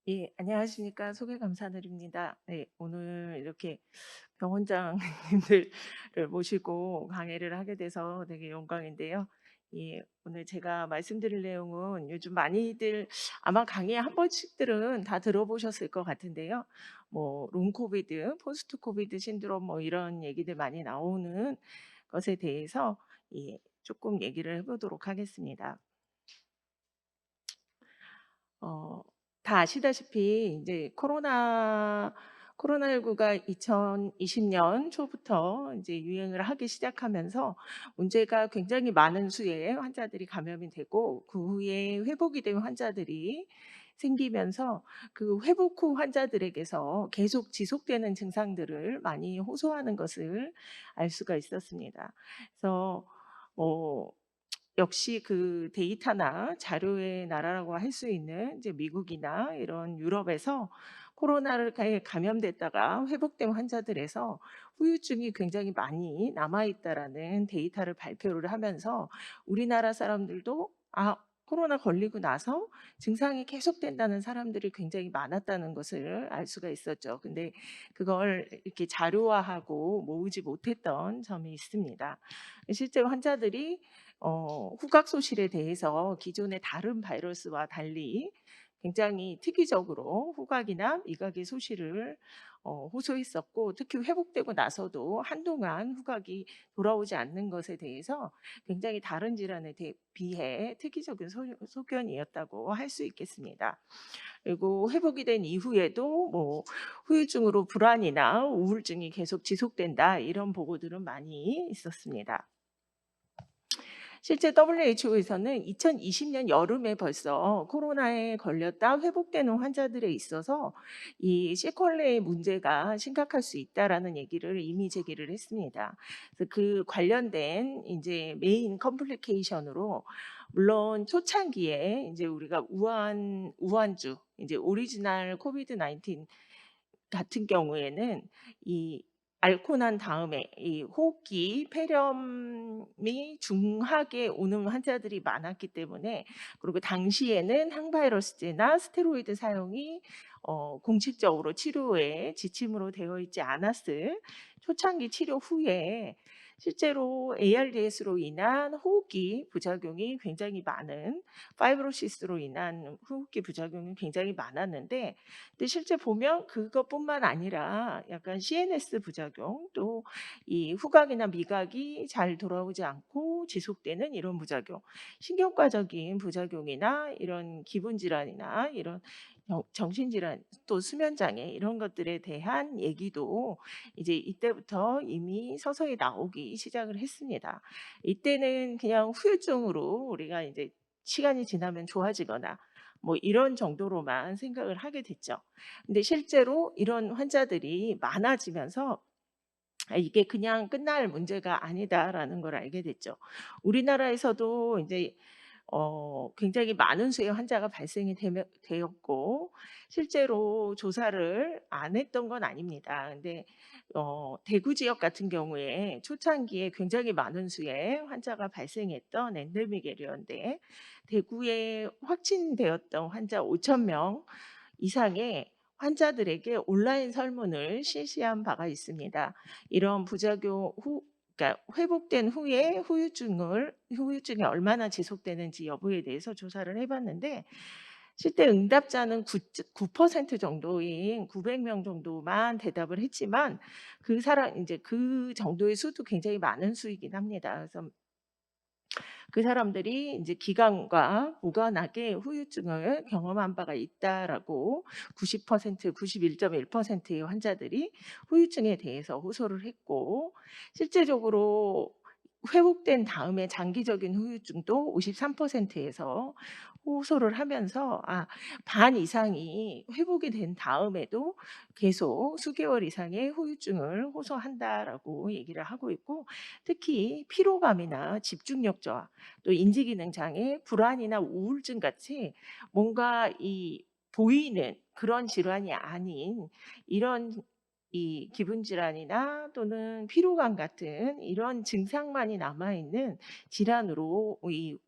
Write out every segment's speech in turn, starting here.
예, 안녕하십니까. 소개 감사드립니다. 네, 오늘 이렇게 병원장님들을 모시고 강의를 하게 돼서 되게 영광인데요. 예, 오늘 제가 말씀드릴 내용은 요즘 많이들 아마 강의 한 번씩들은 다 들어보셨을 것 같은데요. 뭐, 롱 코비드, 포스트 코비드 신드롬 뭐 이런 얘기들 많이 나오는 것에 대해서 예, 조금 얘기를 해보도록 하겠습니다. 어 다 아시다시피 이제 코로나19가 2020년 초부터 이제 유행을 하기 시작하면서 문제가 굉장히 많은 수의 환자들이 감염이 되고 그 후에 회복이 된 환자들이 생기면서 그 회복 후 환자들에게서 계속 지속되는 증상들을 많이 호소하는 것을 알 수가 있었습니다. 그래서 뭐 역시 그 데이터나 자료의 나라라고 할 수 있는 이제 미국이나 이런 유럽에서 코로나를 감염됐다가 회복된 환자들에서 후유증이 굉장히 많이 남아 있다라는 데이터를 발표를 하면서 우리나라 사람들도 코로나 걸리고 나서 증상이 계속된다는 사람들이 굉장히 많았다는 것을 알 수가 있었죠. 근데 그걸 이렇게 자료화하고 모으지 못했던 점이 있습니다. 실제 환자들이 후각 소실에 대해서 기존의 다른 바이러스와 달리 굉장히 특이적으로 후각이나 미각의 소실을 호소했었고, 특히 회복되고 나서도 한동안 후각이 돌아오지 않는 것에 대해서 굉장히 다른 질환에 비해 특이적인 소견이었다고 할 수 있겠습니다. 그리고 회복이 된 이후에도 뭐 후유증으로 불안이나 우울증이 계속 지속된다, 이런 보고들은 많이 있었습니다. 실제 WHO에서는 2020년 여름에 벌써 코로나에 걸렸다 회복되는 환자들에 있어서 이 세컬레의 문제가 심각할 수 있다라는 얘기를 이미 제기를 했습니다. 그래서 그 관련된 이제 메인 컴플리케이션으로 물론 초창기에 이제 우리가 우한주 이제 오리지널 코비드 19 같은 경우에는 이 앓고 난 다음에 이 호흡기 폐렴이 중하게 오는 환자들이 많았기 때문에, 그리고 당시에는 항바이러스제나 스테로이드 사용이 공식적으로 치료의 지침으로 되어 있지 않았을 초창기 치료 후에 실제로 ARDS로 인한 호흡기 부작용이 굉장히 많은, 파이브로시스로 인한 호흡기 부작용이 굉장히 많았는데, 근데 실제 보면 그것뿐만 아니라 약간 CNS 부작용, 또 이 후각이나 미각이 잘 돌아오지 않고 지속되는 이런 부작용, 신경과적인 부작용이나 이런 기분 질환이나 이런 정신 질환, 또 수면 장애, 이런 것들에 대한 얘기도 이제 이때부터 이미 서서히 나오기 시작을 했습니다. 이때는 그냥 후유증으로 우리가 이제 시간이 지나면 좋아지거나 뭐 이런 정도로만 생각을 하게 됐죠. 근데 실제로 이런 환자들이 많아지면서 이게 그냥 끝날 문제가 아니다라는 걸 알게 됐죠. 우리나라에서도 이제 굉장히 많은 수의 환자가 발생이 되었고, 실제로 조사를 안 했던 건 아닙니다. 근데 대구 지역 같은 경우에 초창기에 굉장히 많은 수의 환자가 발생했던 엔데믹 에리어인데, 대구에 확진되었던 환자 5천 명 이상의 환자들에게 온라인 설문을 실시한 바가 있습니다. 이런 부작용 후, 그러니까 회복된 후에 후유증이 얼마나 지속되는지 여부에 대해서 조사를 해봤는데, 실제 응답자는 9% 정도인 900명 정도만 대답을 했지만, 그 사람 이제 그 정도의 수도 굉장히 많은 수이긴 합니다. 그래서 그 사람들이 이제 기간과 무관하게 후유증을 경험한 바가 있다라고 90%, 91.1%의 환자들이 후유증에 대해서 호소를 했고, 실제적으로 회복된 다음에 장기적인 후유증도 53%에서 호소를 하면서 반 이상이 회복이 된 다음에도 계속 수개월 이상의 후유증을 호소한다라고 얘기를 하고 있고, 특히 피로감이나 집중력 저하, 또 인지기능 장애, 불안이나 우울증 같이 뭔가 이 보이는 그런 질환이 아닌 이런 이 기분 질환이나 또는 피로감 같은 이런 증상만이 남아 있는 질환으로 이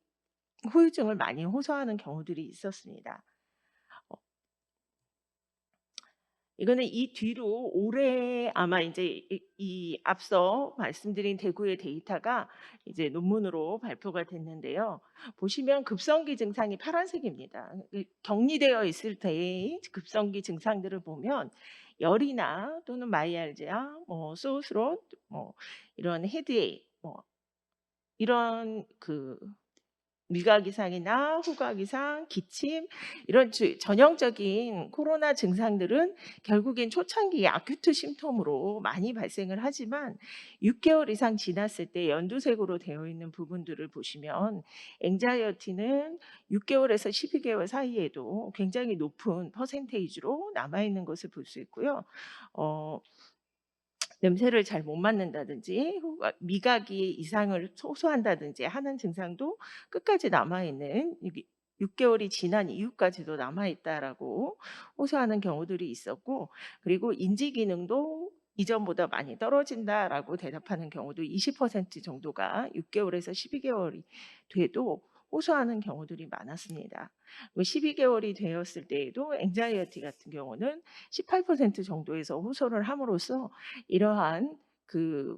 후유증을 많이 호소하는 경우들이 있었습니다. 이거는 이 뒤로 올해 아마 인제 이 앞서 말씀드린 대구의 데이터가 이제 논문으로 발표가 됐는데요. 보시면 급성기 증상이 파란색입니다. 격리되어 있을 때의 급성기 증상들을 보면 열이나 또는 마이알지아, 뭐 소스롯, 뭐 이런 헤드에이, 뭐 이런 미각 이상이나 후각 이상, 기침 이런 전형적인 코로나 증상들은 결국엔 초창기 아큐트 심텀으로 많이 발생을 하지만 6개월 이상 지났을 때 연두색으로 되어 있는 부분들을 보시면 앵자이어티는 6개월에서 12개월 사이에도 굉장히 높은 퍼센테이지로 남아 있는 것을 볼 수 있고요. 어 냄새를 잘 못 맡는다든지 미각이 이상을 호소한다든지 하는 증상도 끝까지 남아 있는, 이게 6개월이 지난 이후까지도 남아 있다라고 호소하는 경우들이 있었고, 그리고 인지 기능도 이전보다 많이 떨어진다라고 대답하는 경우도 20% 정도가 6개월에서 12개월이 돼도 호소하는 경우들이 많았습니다. 12개월이 되었을 때에도 앵자이어티 같은 경우는 18% 정도에서 호소를 함으로써 이러한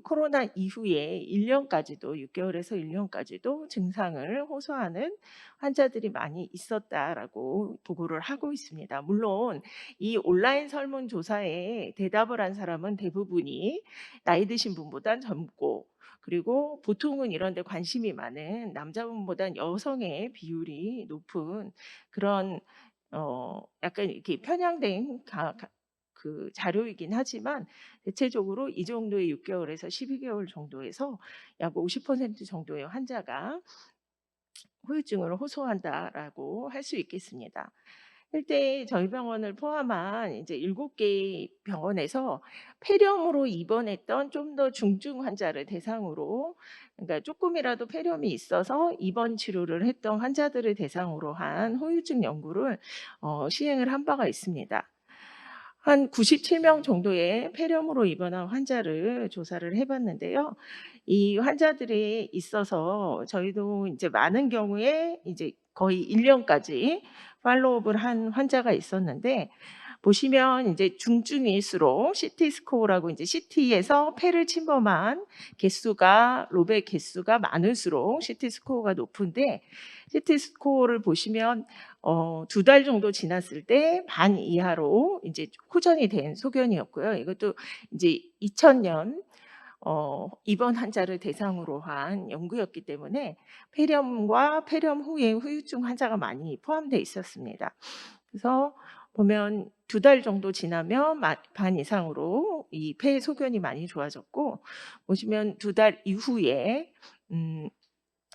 코로나 이후에 1년까지도 6개월에서 1년까지도 증상을 호소하는 환자들이 많이 있었다라고 보고를 하고 있습니다. 물론 이 온라인 설문조사에 대답을 한 사람은 대부분이 나이 드신 분보단 젊고, 그리고 보통은 이런 데 관심이 많은 남자분보단 여성의 비율이 높은 그런 약간 이렇게 편향된 자료이긴 하지만 대체적으로 이 정도의 6개월에서 12개월 정도에서 약 50% 정도의 환자가 후유증을 호소한다라고 할 수 있겠습니다. 실제 저희 병원을 포함한 이제 7개의 병원에서 폐렴으로 입원했던 좀 더 중증 환자를 대상으로, 그러니까 조금이라도 폐렴이 있어서 입원 치료를 했던 환자들을 대상으로 한 후유증 연구를 시행을 한 바가 있습니다. 한 97명 정도의 폐렴으로 입원한 환자를 조사를 해 봤는데요. 이 환자들에 있어서 저희도 이제 많은 경우에 이제 거의 1 년까지 팔로우업을 한 환자가 있었는데, 보시면 이제 중증일수록 CT 스코어라고 이제 CT에서 폐를 침범한 개수가, 로베 개수가 많을수록 CT 스코어가 높은데, CT 스코어를 보시면 2달 정도 지났을 때 반 이하로 이제 호전이 된 소견이었고요. 이것도 이제 2000년 입원 환자를 대상으로 한 연구였기 때문에 폐렴과 폐렴 후에 후유증 환자가 많이 포함되어 있었습니다. 그래서 보면 2달 정도 지나면 반 이상으로 이 폐 소견이 많이 좋아졌고, 보시면 2달 이후에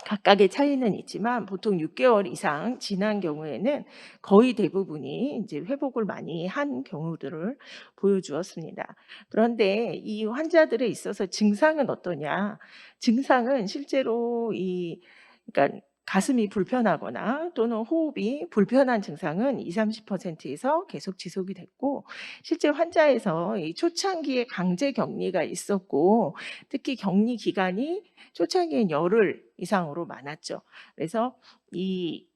각각의 차이는 있지만 보통 6개월 이상 지난 경우에는 거의 대부분이 이제 회복을 많이 한 경우들을 보여주었습니다. 그런데 이 환자들에 있어서 증상은 어떠냐? 증상은 실제로 그러니까 가슴이 불편하거나 또는 호흡이 불편한 증상은 20~30%에서 계속 지속이 됐고, 실제 환자에서 이 초창기에 강제 격리가 있었고, 특히 격리 기간이 초창기엔 열흘 이상으로 많았죠. 그래서 이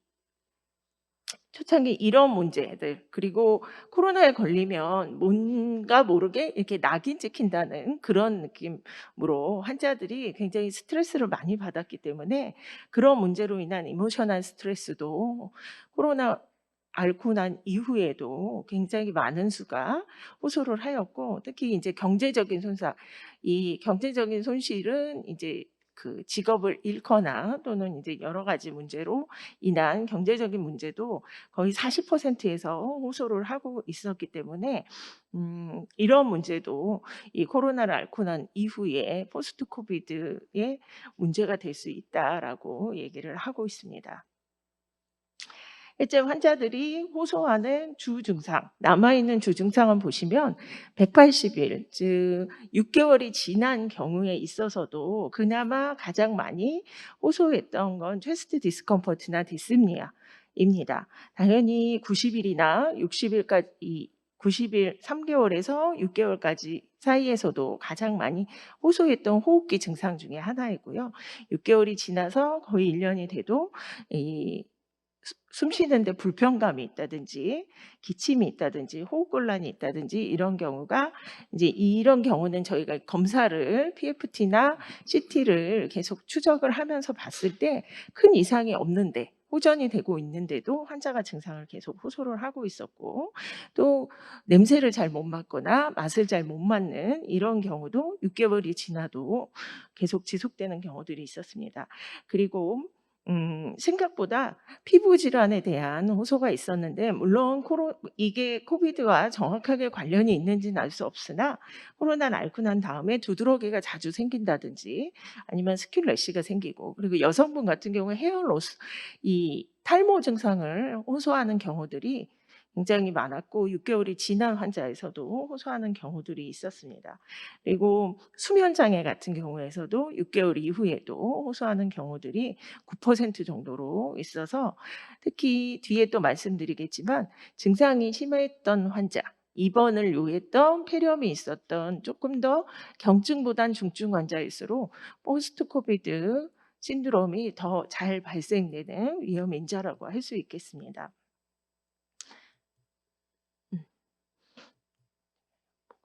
초창기 이런 문제들, 그리고 코로나에 걸리면 뭔가 모르게 이렇게 낙인 찍힌다는 그런 느낌으로 환자들이 굉장히 스트레스를 많이 받았기 때문에 그런 문제로 인한 이모셔널 스트레스도 코로나 앓고 난 이후에도 굉장히 많은 수가 호소를 하였고, 특히 이제 경제적인 손상, 이 경제적인 손실은 이제 직업을 잃거나 또는 이제 여러 가지 문제로 인한 경제적인 문제도 거의 40%에서 호소를 하고 있었기 때문에 이런 문제도 이 코로나를 앓고 난 이후에 포스트 코비드의 문제가 될 수 있다라고 얘기를 하고 있습니다. 실제 환자들이 호소하는 주증상, 남아있는 주증상을 보시면 180일, 즉 6개월이 지난 경우에 있어서도 그나마 가장 많이 호소했던 건 체스트 디스컴포트나 디스니아입니다. 당연히 90일이나 60일까지, 90일, 3개월에서 6개월까지 사이에서도 가장 많이 호소했던 호흡기 증상 중에 하나이고요. 6개월이 지나서 거의 1년이 돼도 이 숨 쉬는데 불편감이 있다든지 기침이 있다든지 호흡곤란이 있다든지 이런 경우가 이제 이런 경우는 저희가 검사를 PFT나 CT를 계속 추적을 하면서 봤을 때 큰 이상이 없는데 호전이 되고 있는데도 환자가 증상을 계속 호소를 하고 있었고, 또 냄새를 잘 못 맡거나 맛을 잘 못 맡는 이런 경우도 6개월이 지나도 계속 지속되는 경우들이 있었습니다. 그리고 생각보다 피부 질환에 대한 호소가 있었는데, 물론 이게 코비드와 정확하게 관련이 있는지는 알 수 없으나 코로나를 앓고 난 다음에 두드러기가 자주 생긴다든지 아니면 스킨 래시가 생기고, 그리고 여성분 같은 경우에 헤어 로스, 이 탈모 증상을 호소하는 경우들이 굉장히 많았고 6개월이 지난 환자에서도 호소하는 경우들이 있었습니다. 그리고 수면 장애 같은 경우에서도 6개월 이후에도 호소하는 경우들이 9% 정도로 있어서, 특히 뒤에 또 말씀드리겠지만 증상이 심했던 환자, 입원을 요했던 폐렴이 있었던 조금 더 경증보단 중증 환자일수록 포스트 코비드 신드롬이 더 잘 발생되는 위험 인자라고 할 수 있겠습니다.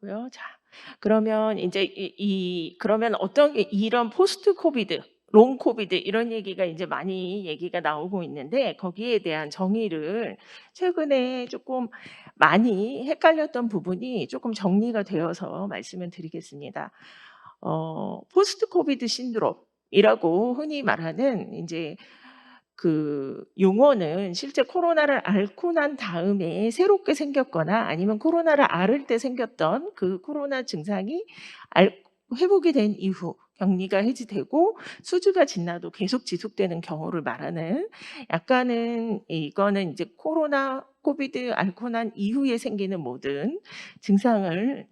고요. 자, 그러면 이제 그러면 어떤 이런 포스트 코비드, 롱 코비드 이런 얘기가 이제 많이 얘기가 나오고 있는데, 거기에 대한 정의를 최근에 조금 많이 헷갈렸던 부분이 조금 정리가 되어서 말씀을 드리겠습니다. 포스트 코비드 신드롬이라고 흔히 말하는 이제 그 용어는 실제 코로나를 앓고 난 다음에 새롭게 생겼거나 아니면 코로나를 앓을 때 생겼던 그 코로나 증상이 회복이 된 이후 격리가 해지되고 수주가 지나도 계속 지속되는 경우를 말하는, 약간은 이거는 이제 코로나 코비드 앓고 난 이후에 생기는 모든 증상을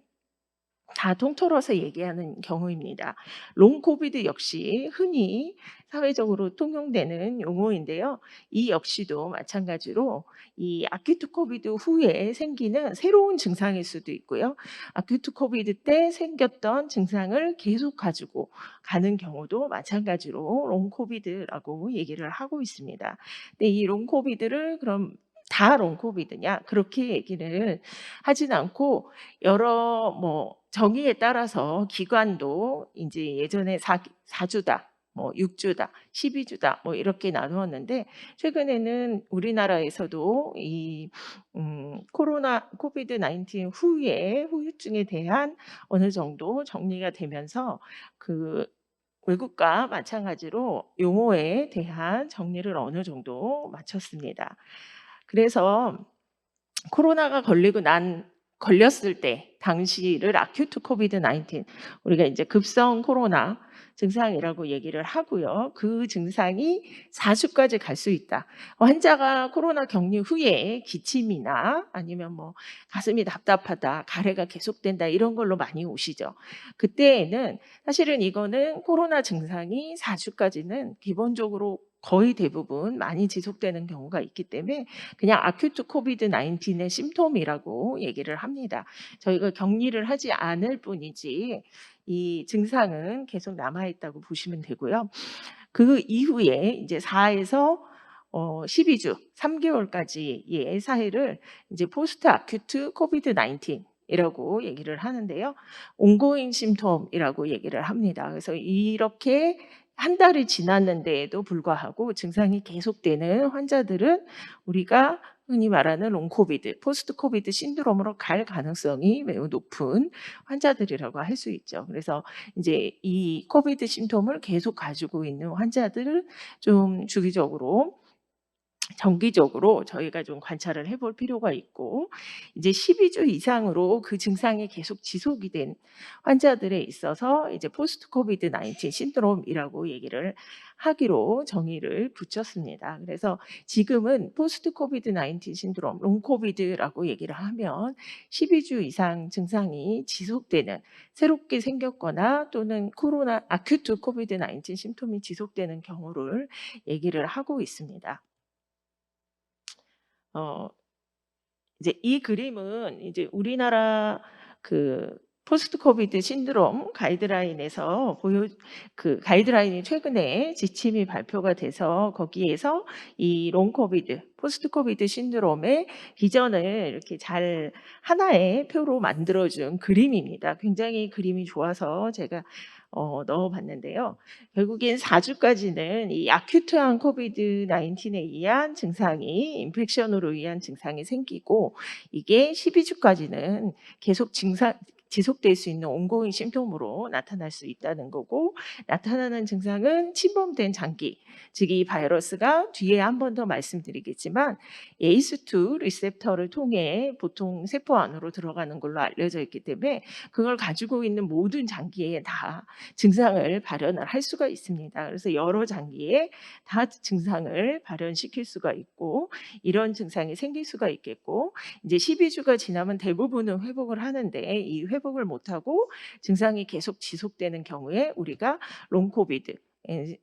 다 통틀어서 얘기하는 경우입니다. 롱 코비드 역시 흔히 사회적으로 통용되는 용어인데요. 이 역시도 마찬가지로 이 아큐트 코비드 후에 생기는 새로운 증상일 수도 있고요. 아큐트 코비드 때 생겼던 증상을 계속 가지고 가는 경우도 마찬가지로 롱 코비드라고 얘기를 하고 있습니다. 근데 이 롱 코비드를 그럼 다 롱 코비드냐? 그렇게 얘기를 하진 않고, 여러 정의에 따라서 기간도 이제 예전에 4주다, 6주다, 12주다 이렇게 나누었는데, 최근에는 우리나라에서도 이 코로나 코비드 19 후에 후유증에 대한 어느 정도 정리가 되면서 그 외국과 마찬가지로 용어에 대한 정리를 어느 정도 마쳤습니다. 그래서 코로나가 걸렸을 때 당시를 아큐트 코비드 19, 우리가 이제 급성 코로나 증상이라고 얘기를 하고요. 그 증상이 4주까지 갈 수 있다. 환자가 코로나 격리 후에 기침이나 아니면 가슴이 답답하다, 가래가 계속된다 이런 걸로 많이 오시죠. 그때에는 사실은 이거는 코로나 증상이 4주까지는 기본적으로 거의 대부분 많이 지속되는 경우가 있기 때문에 그냥 아큐트 코비드 19의 심톰이라고 얘기를 합니다. 저희가 격리를 하지 않을 뿐이지 이 증상은 계속 남아 있다고 보시면 되고요. 그 이후에 이제 4에서 12주, 3개월까지의 사이를 이제 포스트 아큐트 코비드 19 이라고 얘기를 하는데요. 온고잉 심톰이라고 얘기를 합니다. 그래서 이렇게 한 달이 지났는데에도 불구하고 증상이 계속되는 환자들은 우리가 흔히 말하는 롱 코비드, 포스트 코비드 신드롬으로 갈 가능성이 매우 높은 환자들이라고 할 수 있죠. 그래서 이제 이 코비드 심톰을 계속 가지고 있는 환자들을 좀 주기적으로, 정기적으로 저희가 좀 관찰을 해볼 필요가 있고, 이제 12주 이상으로 그 증상이 계속 지속이 된 환자들에 있어서 이제 포스트 코비드 19 신드롬이라고 얘기를 하기로 정의를 붙였습니다. 그래서 지금은 포스트 코비드 19 신드롬, 롱 코비드라고 얘기를 하면 12주 이상 증상이 지속되는, 새롭게 생겼거나 또는 코로나 아큐트 코비드 19 심톰이 지속되는 경우를 얘기를 하고 있습니다. 이제 이 그림은 이제 우리나라 그 포스트 코비드 신드롬 가이드라인에서 그 가이드라인이 최근에 지침이 발표가 돼서 거기에서 이 롱 코비드, 포스트 코비드 신드롬의 비전을 이렇게 잘 하나의 표로 만들어준 그림입니다. 굉장히 그림이 좋아서 제가 넣어봤는데요. 결국엔 4주까지는 이 아큐트한 코비드 19에 의한 증상이 인펙션으로 의한 증상이 생기고 이게 12주까지는 계속 지속될 수 있는 온고잉 심통으로 나타날 수 있다는 거고 나타나는 증상은 침범된 장기, 즉 이 바이러스가 뒤에 한 번 더 말씀드리겠지만 ACE2 리셉터를 통해 보통 세포 안으로 들어가는 걸로 알려져 있기 때문에 그걸 가지고 있는 모든 장기에 다 증상을 발현을 할 수가 있습니다. 그래서 여러 장기에 다 증상을 발현시킬 수가 있고 이런 증상이 생길 수가 있겠고 이제 12주가 지나면 대부분은 회복을 하는데 이 회복을 못하고 증상이 계속 지속되는 경우에 우리가 롱 코비드 이제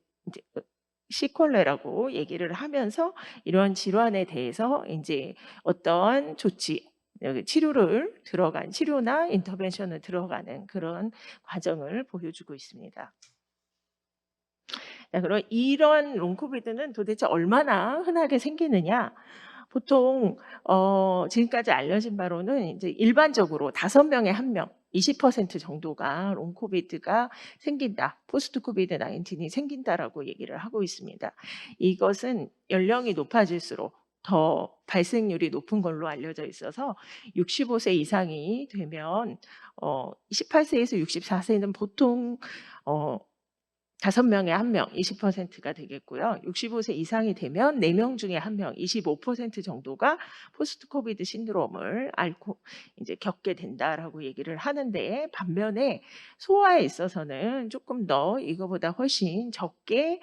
시콜레라고 얘기를 하면서 이러한 질환에 대해서 이제 어떠한 조치 치료나 인터벤션을 들어가는 그런 과정을 보여주고 있습니다. 자, 그럼 이런 롱 코비드는 도대체 얼마나 흔하게 생기느냐? 보통 지금까지 알려진 바로는 이제 일반적으로 5명에 1명, 20% 정도가 롱 코비드가 생긴다. 포스트 코비드 19이 생긴다라고 얘기를 하고 있습니다. 이것은 연령이 높아질수록 더 발생률이 높은 걸로 알려져 있어서 65세 이상이 되면 18세에서 64세는 보통 5명에 1명, 20%가 되겠고요. 65세 이상이 되면 4명 중에 1명, 25% 정도가 포스트 코비드 신드롬을 이제 겪게 된다라고 얘기를 하는데 반면에 소아에 있어서는 조금 더 이거보다 훨씬 적게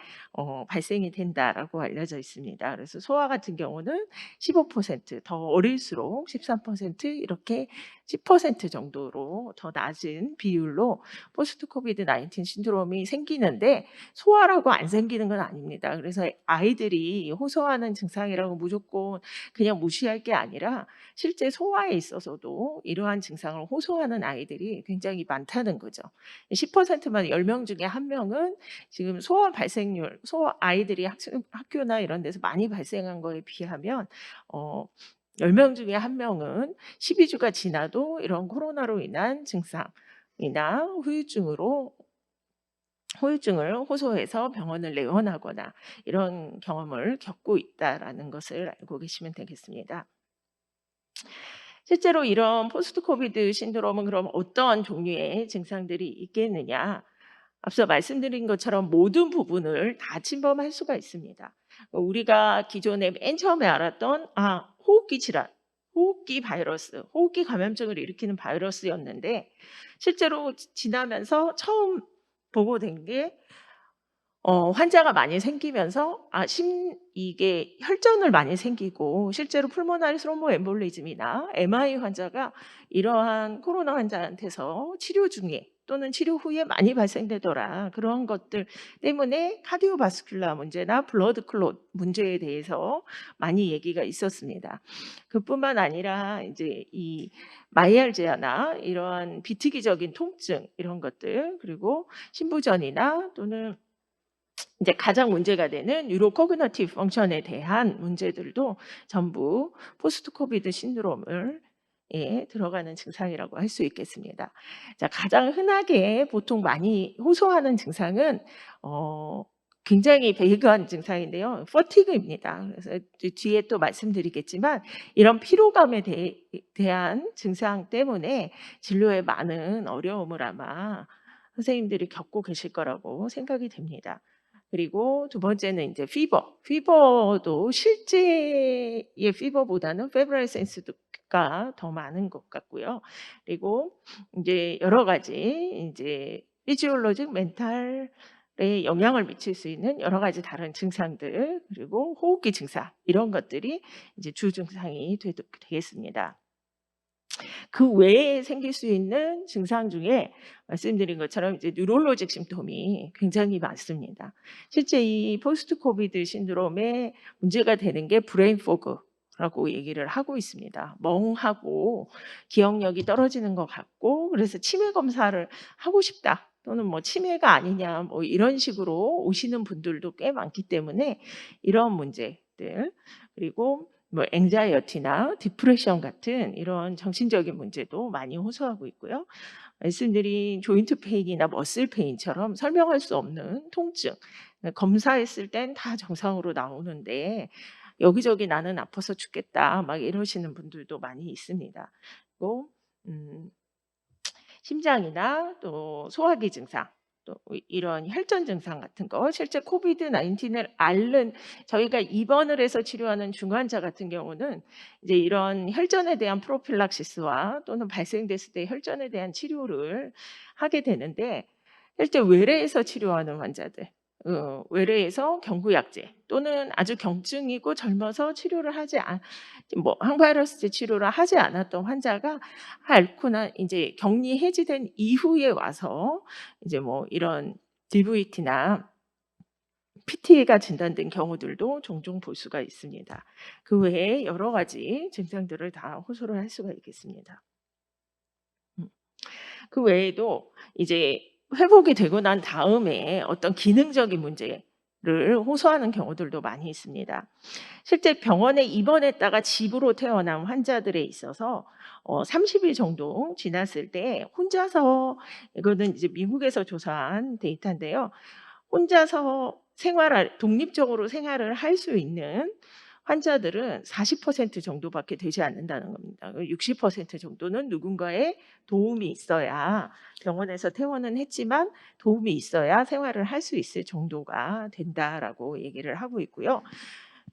발생이 된다라고 알려져 있습니다. 그래서 소아 같은 경우는 15%더 어릴수록 13% 이렇게 10% 정도로 더 낮은 비율로 포스트 코비드 19 신드롬이 생기는데 소아라고 안 생기는 건 아닙니다. 그래서 아이들이 호소하는 증상이라고 무조건 그냥 무시할 게 아니라 실제 소아에 있어서도 이러한 증상을 호소하는 아이들이 굉장히 많다는 거죠. 10%만 10명 중에 1명은 지금 소아 발생률, 소아 아이들이 학교나 이런 데서 많이 발생한 거에 비하면 10명 중에 1명은 12주가 지나도 이런 코로나로 인한 증상이나 후유증을 호소해서 병원을 내원하거나 이런 경험을 겪고 있다라는 것을 알고 계시면 되겠습니다. 실제로 이런 포스트 코비드 신드롬은 그럼 어떤 종류의 증상들이 있겠느냐? 앞서 말씀드린 것처럼 모든 부분을 다 침범할 수가 있습니다. 우리가 기존에 맨 처음에 알았던 호흡기 질환, 호흡기 바이러스, 호흡기 감염증을 일으키는 바이러스였는데 실제로 지나면서 처음 보고된 게 환자가 많이 생기면서 이게 혈전을 많이 생기고 실제로 풀모나리 스롬보엠볼리즘이나 MI 환자가 이러한 코로나 환자한테서 치료 중에 또는 치료 후에 많이 발생되더라. 그런 것들 때문에 카디오바스큘라 문제나 블러드 클롯 문제에 대해서 많이 얘기가 있었습니다. 그뿐만 아니라 이제 이 마이알지아나 이러한 비특이적인 통증 이런 것들 그리고 신부전이나 또는 이제 가장 문제가 되는 뉴로코그니티브 펑션에 대한 문제들도 전부 포스트 코비드 신드롬을 들어가는 증상이라고 할 수 있겠습니다. 자, 가장 흔하게 보통 많이 호소하는 증상은 굉장히 베이그한 증상인데요. 퍼티그입니다. 그래서 뒤에 또 말씀드리겠지만 이런 피로감에 대한 증상 때문에 진료에 많은 어려움을 아마 선생님들이 겪고 계실 거라고 생각이 됩니다. 그리고 두 번째는 이제 피버도 실제의 피버보다는 페브라일 센스가 더 많은 것 같고요. 그리고 이제 여러 가지 이제 피지올로직 멘탈에 영향을 미칠 수 있는 여러 가지 다른 증상들 그리고 호흡기 증상 이런 것들이 이제 주 증상이 되겠습니다. 그 외에 생길 수 있는 증상 중에 말씀드린 것처럼 이제 뉴럴로직 심톰이 굉장히 많습니다. 실제 이 포스트 코비드 신드롬의 문제가 되는 게 브레인 포그, 라고 얘기를 하고 있습니다. 멍하고 기억력이 떨어지는 것 같고 그래서 치매 검사를 하고 싶다. 또는 뭐 치매가 아니냐 뭐 이런 식으로 오시는 분들도 꽤 많기 때문에 이런 문제들 그리고 뭐 앵자이어티나 디프레션 같은 이런 정신적인 문제도 많이 호소하고 있고요. 말씀드린 조인트 페인이나 머슬 페인처럼 설명할 수 없는 통증 검사했을 땐 다 정상으로 나오는데 여기저기 "나는 아파서 죽겠다." 막 이러시는 분들도 많이 있습니다. 또 음 심장이나 또 소화기 증상 또 이런 혈전 증상 같은 거 실제 코비드 19을 앓는 저희가 입원을 해서 치료하는 중환자 같은 경우는 이제 이런 혈전에 대한 프로필락시스와 또는 발생됐을 때 혈전에 대한 치료를 하게 되는데 실제 외래에서 치료하는 환자들 외래에서 경구약제 또는 아주 경증이고 젊어서 치료를 하지 않 뭐 항바이러스제 치료를 하지 않았던 환자가 앓고 난 인제 격리 해지된 이후에 와서 이제 뭐 이런 DVT나 PT가 진단된 경우들도 종종 볼 수가 있습니다. 그 외에 여러 가지 증상들을 다 호소를 할 수가 있겠습니다. 음. 그 외에도 이제 회복이 되고 난 다음에 어떤 기능적인 문제를 호소하는 경우들도 많이 있습니다. 실제 병원에 입원했다가 집으로 퇴원한 환자들에 있어서 30일 정도 지났을 때 혼자서 이거는 이제 미국에서 조사한 데이터인데요. 혼자서 독립적으로 생활을 할 수 있는 환자들은 40% 정도밖에 되지 않는다는 겁니다. 60% 정도는 누군가의 도움이 있어야 병원에서 퇴원은 했지만 도움이 있어야 생활을 할 수 있을 정도가 된다라고 얘기를 하고 있고요.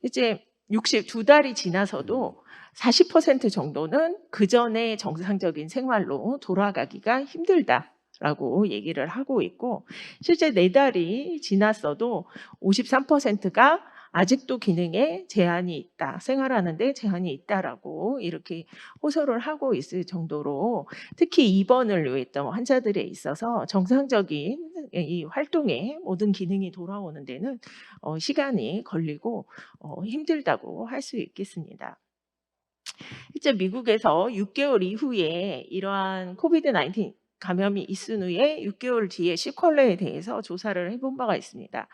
이제 62달이 지나서도 40% 정도는 그전의 정상적인 생활로 돌아가기가 힘들다라고 얘기를 하고 있고 실제 4달이 지났어도 53%가 아직도 기능에 제한이 있다. 생활하는 데 제한이 있다라고 이렇게 호소를 하고 있을 정도로 특히 입원을 요했던 환자들에 있어서 정상적인 이 활동에 모든 기능이 돌아오는 데는 시간이 걸리고 힘들다고 할 수 있겠습니다. 실제 미국에서 6개월 이후에 이러한 코비드 19 감염이 있은 후에 6개월 뒤에 시퀄레에 대해서 조사를 해본 바가 있습니다.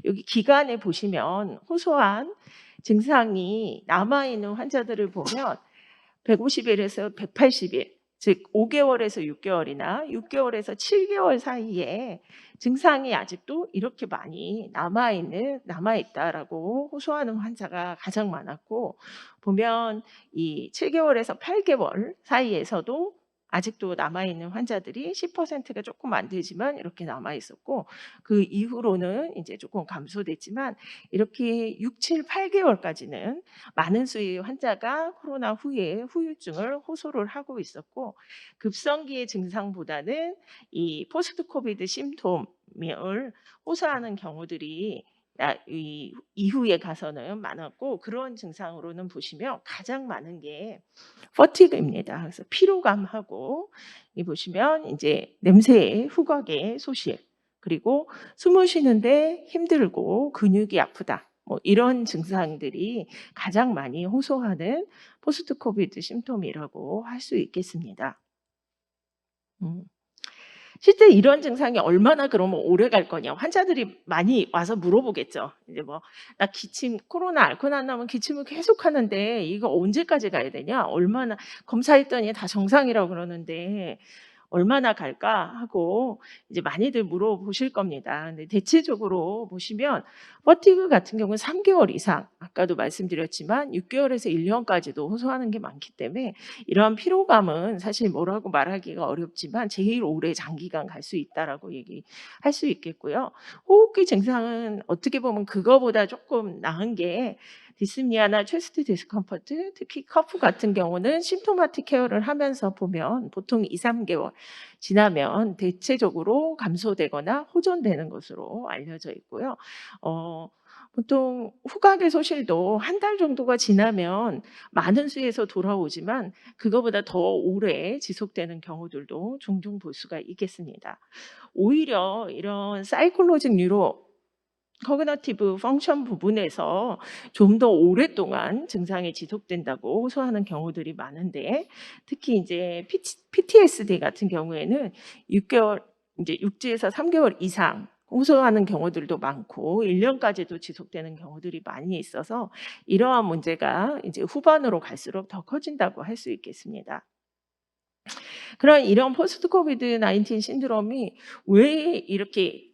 여기 기간에 보시면 호소한 증상이 남아 있는 환자들을 보면 150일에서 180일 즉 5개월에서 6개월이나 6개월에서 7개월 사이에 증상이 아직도 이렇게 많이 남아 있다라고 호소하는 환자가 가장 많았고 보면 이 7개월에서 8개월 사이에서도 아직도 남아 있는 환자들이 10%가 조금 안 되지만 이렇게 남아 있었고 그 이후로는 이제 조금 감소됐지만 이렇게 6, 7, 8개월까지는 많은 수의 환자가 코로나 후에 후유증을 호소를 하고 있었고 급성기의 증상보다는 이 포스트 코비드 심톰을 호소하는 경우들이 이 이후에 가서는 많았고 그런 증상으로는 보시면 가장 많은 게 퍼티그입니다. 그래서 피로감하고 이 보시면 이제 냄새, 후각의 소실 그리고 숨을 쉬는데 힘들고 근육이 아프다. 뭐 이런 증상들이 가장 많이 호소하는 포스트 코비드 심톰이라고 할 수 있겠습니다. 음. 실제 이런 증상이 얼마나 그러면 오래 갈 거냐 환자들이 많이 와서 물어보겠죠. 이제 뭐 "나 기침 코로나 앓고 난 다음에 기침을 계속 하는데 이거 언제까지 가야 되냐? 얼마나 검사했더니 다 정상이라고 그러는데 얼마나 갈까?" 하고 이제 많이들 물어보실 겁니다. 근데 대체적으로 보시면 퍼티그 같은 경우는 3개월 이상 아까도 말씀드렸지만 6개월에서 1년까지도 호소하는 게 많기 때문에 이러한 피로감은 사실 뭐라고 말하기가 어렵지만 제일 오래 장기간 갈 수 있다라고 얘기할 수 있겠고요. 호흡기 증상은 어떻게 보면 그거보다 조금 나은 게 디스니아나 체스트 디스컴포트 특히 커프 같은 경우는 심토마틱 케어를 하면서 보면 보통 2-3개월 지나면 대체적으로 감소되거나 호전되는 것으로 알려져 있고요. 보통 후각의 소실도 1달 정도가 지나면 많은 수에서 돌아오지만 그거보다 더 오래 지속되는 경우들도 종종 볼 수가 있겠습니다. 오히려 이런 사이콜로직 뉴로 커그니티브 펑션 부분에서 좀 더 오랫동안 증상이 지속된다고 호소하는 경우들이 많은데, 특히 이제 PTSD 같은 경우에는 6개월, 이제 6주에서 3개월 이상 호소하는 경우들도 많고 1년까지도 지속되는 경우들이 많이 있어서 이러한 문제가 이제 후반으로 갈수록 더 커진다고 할 수 있겠습니다. 그런 이런 포스트 코비드 19 신드롬이 왜 이렇게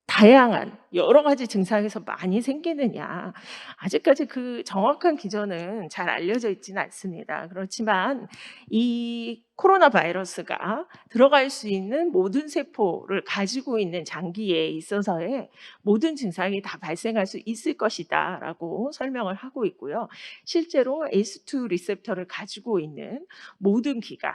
다양한 여러 가지 증상에서 많이 생기느냐. 아직까지 그 정확한 기전은 잘 알려져 있지는 않습니다. 그렇지만 이 코로나 바이러스가 들어갈 수 있는 모든 세포를 가지고 있는 장기에 있어서의 모든 증상이 다 발생할 수 있을 것이다라고 설명을 하고 있고요. 실제로 ACE2 리셉터를 가지고 있는 모든 기관,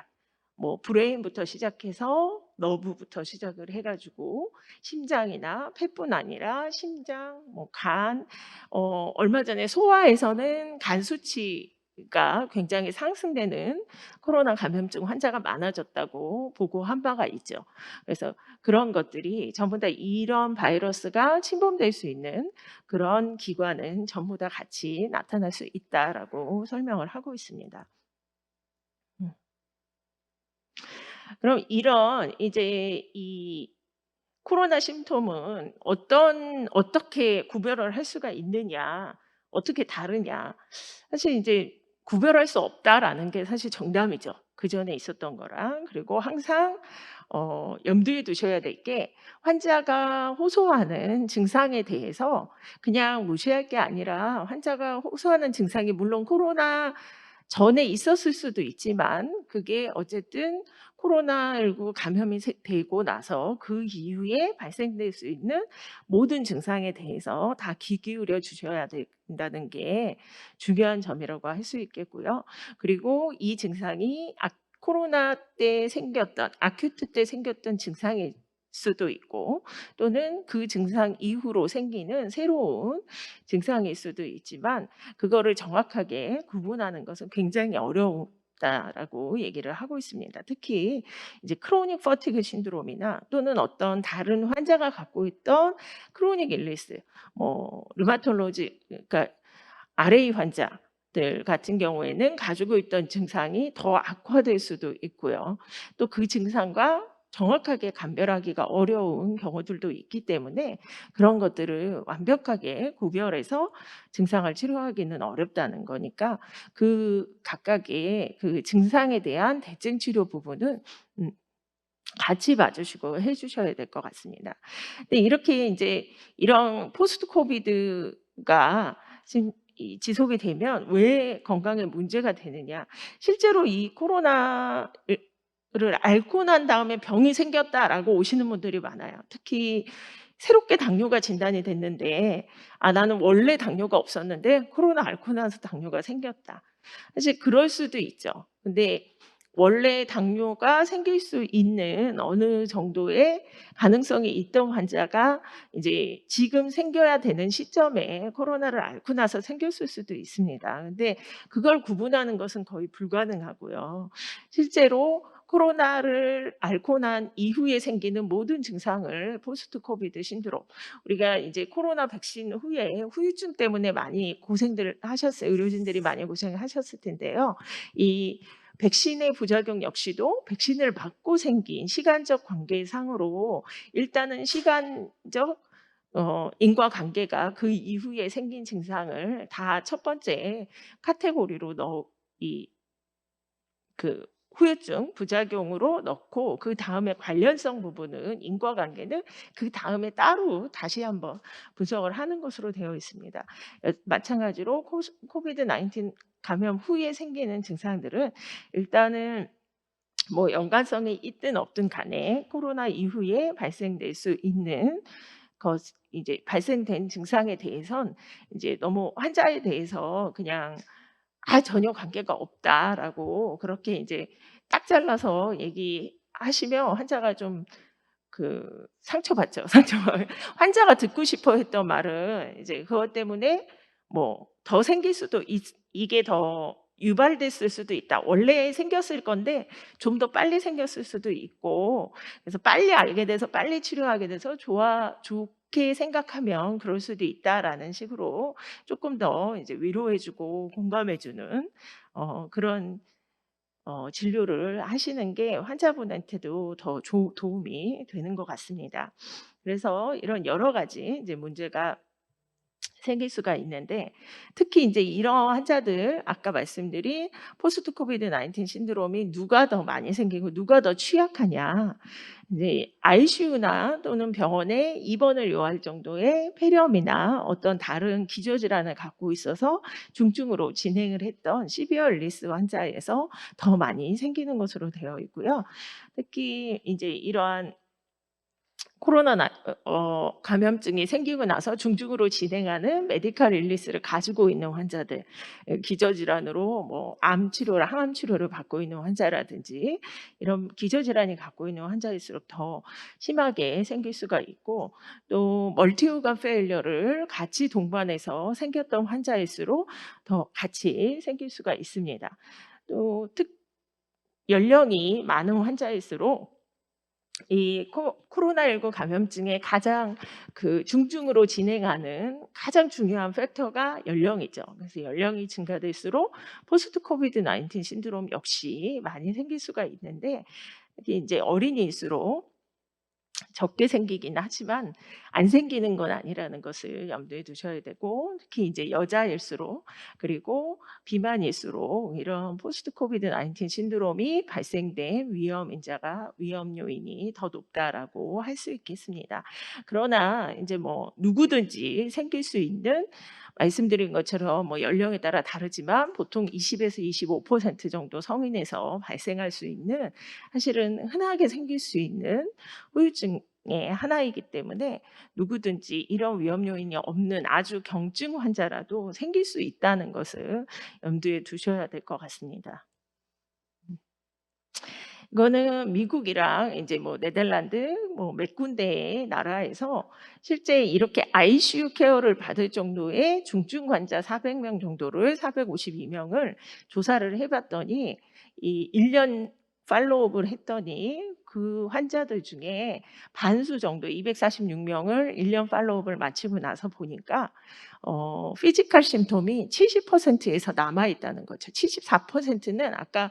뭐 브레인부터 시작해서 너브부터 시작을 해 가지고 심장이나 폐뿐 아니라 심장, 뭐 간, 얼마 전에 소아에서는 간 수치가 굉장히 상승되는 코로나 감염증 환자가 많아졌다고 보고한 바가 있죠. 그래서 그런 것들이 전부 다 이런 바이러스가 침범될 수 있는 그런 기관은 전부 다 같이 나타날 수 있다라고 설명을 하고 있습니다. 음. 그럼 이런 이제 이 코로나 심톰은 어떻게 구별을 할 수가 있느냐, 어떻게 다르냐. 사실 이제 구별할 수 없다라는 게 사실 정답이죠. 그전에 있었던 거랑. 그리고 항상 염두에 두셔야 될 게, 환자가 호소하는 증상에 대해서 그냥 무시할 게 아니라, 환자가 호소하는 증상이 물론 코로나 전에 있었을 수도 있지만 그게 어쨌든 코로나19 감염이 되고 나서 그 이후에 발생될 수 있는 모든 증상에 대해서 다 귀 기울여 주셔야 된다는 게 중요한 점이라고 할 수 있겠고요. 그리고 이 증상이 코로나 때 생겼던, 아큐트 때 생겼던 증상일 수도 있고, 또는 그 증상 이후로 생기는 새로운 증상일 수도 있지만, 그거를 정확하게 구분하는 것은 굉장히 어렵다라고 얘기를 하고 있습니다. 특히 이제 크로닉 퍼티그 신드롬이나 또는 어떤 다른 환자가 갖고 있던 크로닉 일리스, 뭐 르마톨로지, 그러니까 RA 환자들 같은 경우에는 가지고 있던 증상이 더 악화될 수도 있고요. 또 그 증상과 정확하게 감별하기가 어려운 경우들도 있기 때문에 그런 것들을 완벽하게 구별해서 증상을 치료하기는 어렵다는 거니까, 그 각각의 그 증상에 대한 대증 치료 부분은 음 같이 봐 주시고 해 주셔야 될 것 같습니다. 근데 이렇게 이제 이런 포스트 코비드가 지금 지속이 되면 왜 건강에 문제가 되느냐. 실제로 이 코로나를 앓고 난 다음에 병이 생겼다라고 오시는 분들이 많아요. 특히 새롭게 당뇨가 진단이 됐는데, 나는 원래 당뇨가 없었는데 코로나 앓고 나서 당뇨가 생겼다. 사실 그럴 수도 있죠. 근데 원래 당뇨가 생길 수 있는 어느 정도의 가능성이 있던 환자가 이제 지금 생겨야 되는 시점에 코로나를 앓고 나서 생겼을 수도 있습니다. 근데 그걸 구분하는 것은 거의 불가능하고요. 실제로 코로나를 앓고 난 이후에 생기는 모든 증상을 포스트 코비드 신드롬, 우리가 이제 코로나 백신 후에 후유증 때문에 많이 고생들을 하셨어요. 의료진들이 많이 고생을 하셨을 텐데요. 이 백신의 부작용 역시도 백신을 맞고 생긴 시간적 관계상으로, 일단은 시간적 인과관계가 그 이후에 생긴 증상을 다 첫 번째 카테고리로 그 후유증, 부작용으로 넣고, 그다음에 관련성 부분은, 인과관계는 그다음에 따로 다시 한번 분석을 하는 것으로 되어 있습니다. 마찬가지로 코비드 19 감염 후에 생기는 증상들은 일단은 뭐 연관성이 있든 없든 간에 코로나 이후에 발생될 수 있는 것, 이제 발생된 증상에 대해선 이제 너무 환자에 대해서 그냥 전혀 관계가 없다라고 그렇게 이제 딱 잘라서 얘기하시면 환자가 좀 상처받죠. 환자가 듣고 싶어 했던 말은 이제 그것 때문에 뭐 더 생길 수도 이게 더 유발됐을 수도 있다. 원래 생겼을 건데 좀 더 빨리 생겼을 수도 있고, 그래서 빨리 알게 돼서 빨리 치료하게 돼서 좋게 생각하면 그럴 수도 있다라는 식으로 조금 더 이제 위로해 주고 공감해 주는 그런 진료를 하시는 게 환자분한테도 더 도움이 되는 것 같습니다. 그래서 이런 여러 가지 이제 문제가 생길 수가 있는데, 특히 이제 이런 환자들, 아까 말씀드린 포스트 코비드 19 신드롬이 누가 더 많이 생기고 누가 더 취약하냐. 이제 ICU나 또는 병원에 입원을 요할 정도의 폐렴이나 어떤 다른 기저질환을 갖고 있어서 중증으로 진행을 했던 시비어 일리스 환자에서 더 많이 생기는 것으로 되어 있고요. 특히 이제 이러한 코로나 감염증이 생기고 나서 중증으로 진행하는 메디컬 일리스를 가지고 있는 환자들, 기저질환으로 뭐 암 치료를 항암 치료를 받고 있는 환자라든지 이런 기저질환이 갖고 있는 환자일수록 더 심하게 생길 수가 있고, 또 멀티오간 페일러를 같이 동반해서 생겼던 환자일수록 더 같이 생길 수가 있습니다. 또 연령이 많은 환자일수록 이 코로나19 감염증의 가장 중증으로 진행하는 가장 중요한 팩터가 연령이죠. 그래서 연령이 증가될수록 포스트 코비드 19 신드롬 역시 많이 생길 수가 있는데, 이게 이제 어린이일수록 적게 생기긴 하지만 안 생기는 건 아니라는 것을 염두에 두셔야 되고, 특히 이제 여자일수록 그리고 비만일수록 이런 포스트 코비드 19 신드롬이 발생된 위험 요인이 더 높다라고 할 수 있겠습니다. 그러나 이제 뭐 누구든지 생길 수 있는, 말씀드린 것처럼 뭐 연령에 따라 다르지만 보통 20에서 25% 정도 성인에서 발생할 수 있는, 사실은 흔하게 생길 수 있는 후유증의 하나이기 때문에 누구든지 이런 위험 요인이 없는 아주 경증 환자라도 생길 수 있다는 것을 염두에 두셔야 될 것 같습니다. 이거는 미국이랑 이제 뭐 네덜란드 뭐 몇 군데의 나라에서 실제 이렇게 ICU 케어를 받을 정도의 중증 환자 400명 정도를 452명을 조사를 해 봤더니 이 1년 팔로우업을 했더니 그 환자들 중에 반수 정도 246명을 1년 팔로우업을 마치고 나서 보니까 피지컬 심톰이 70%에서 남아 있다는 거죠. 74%는 아까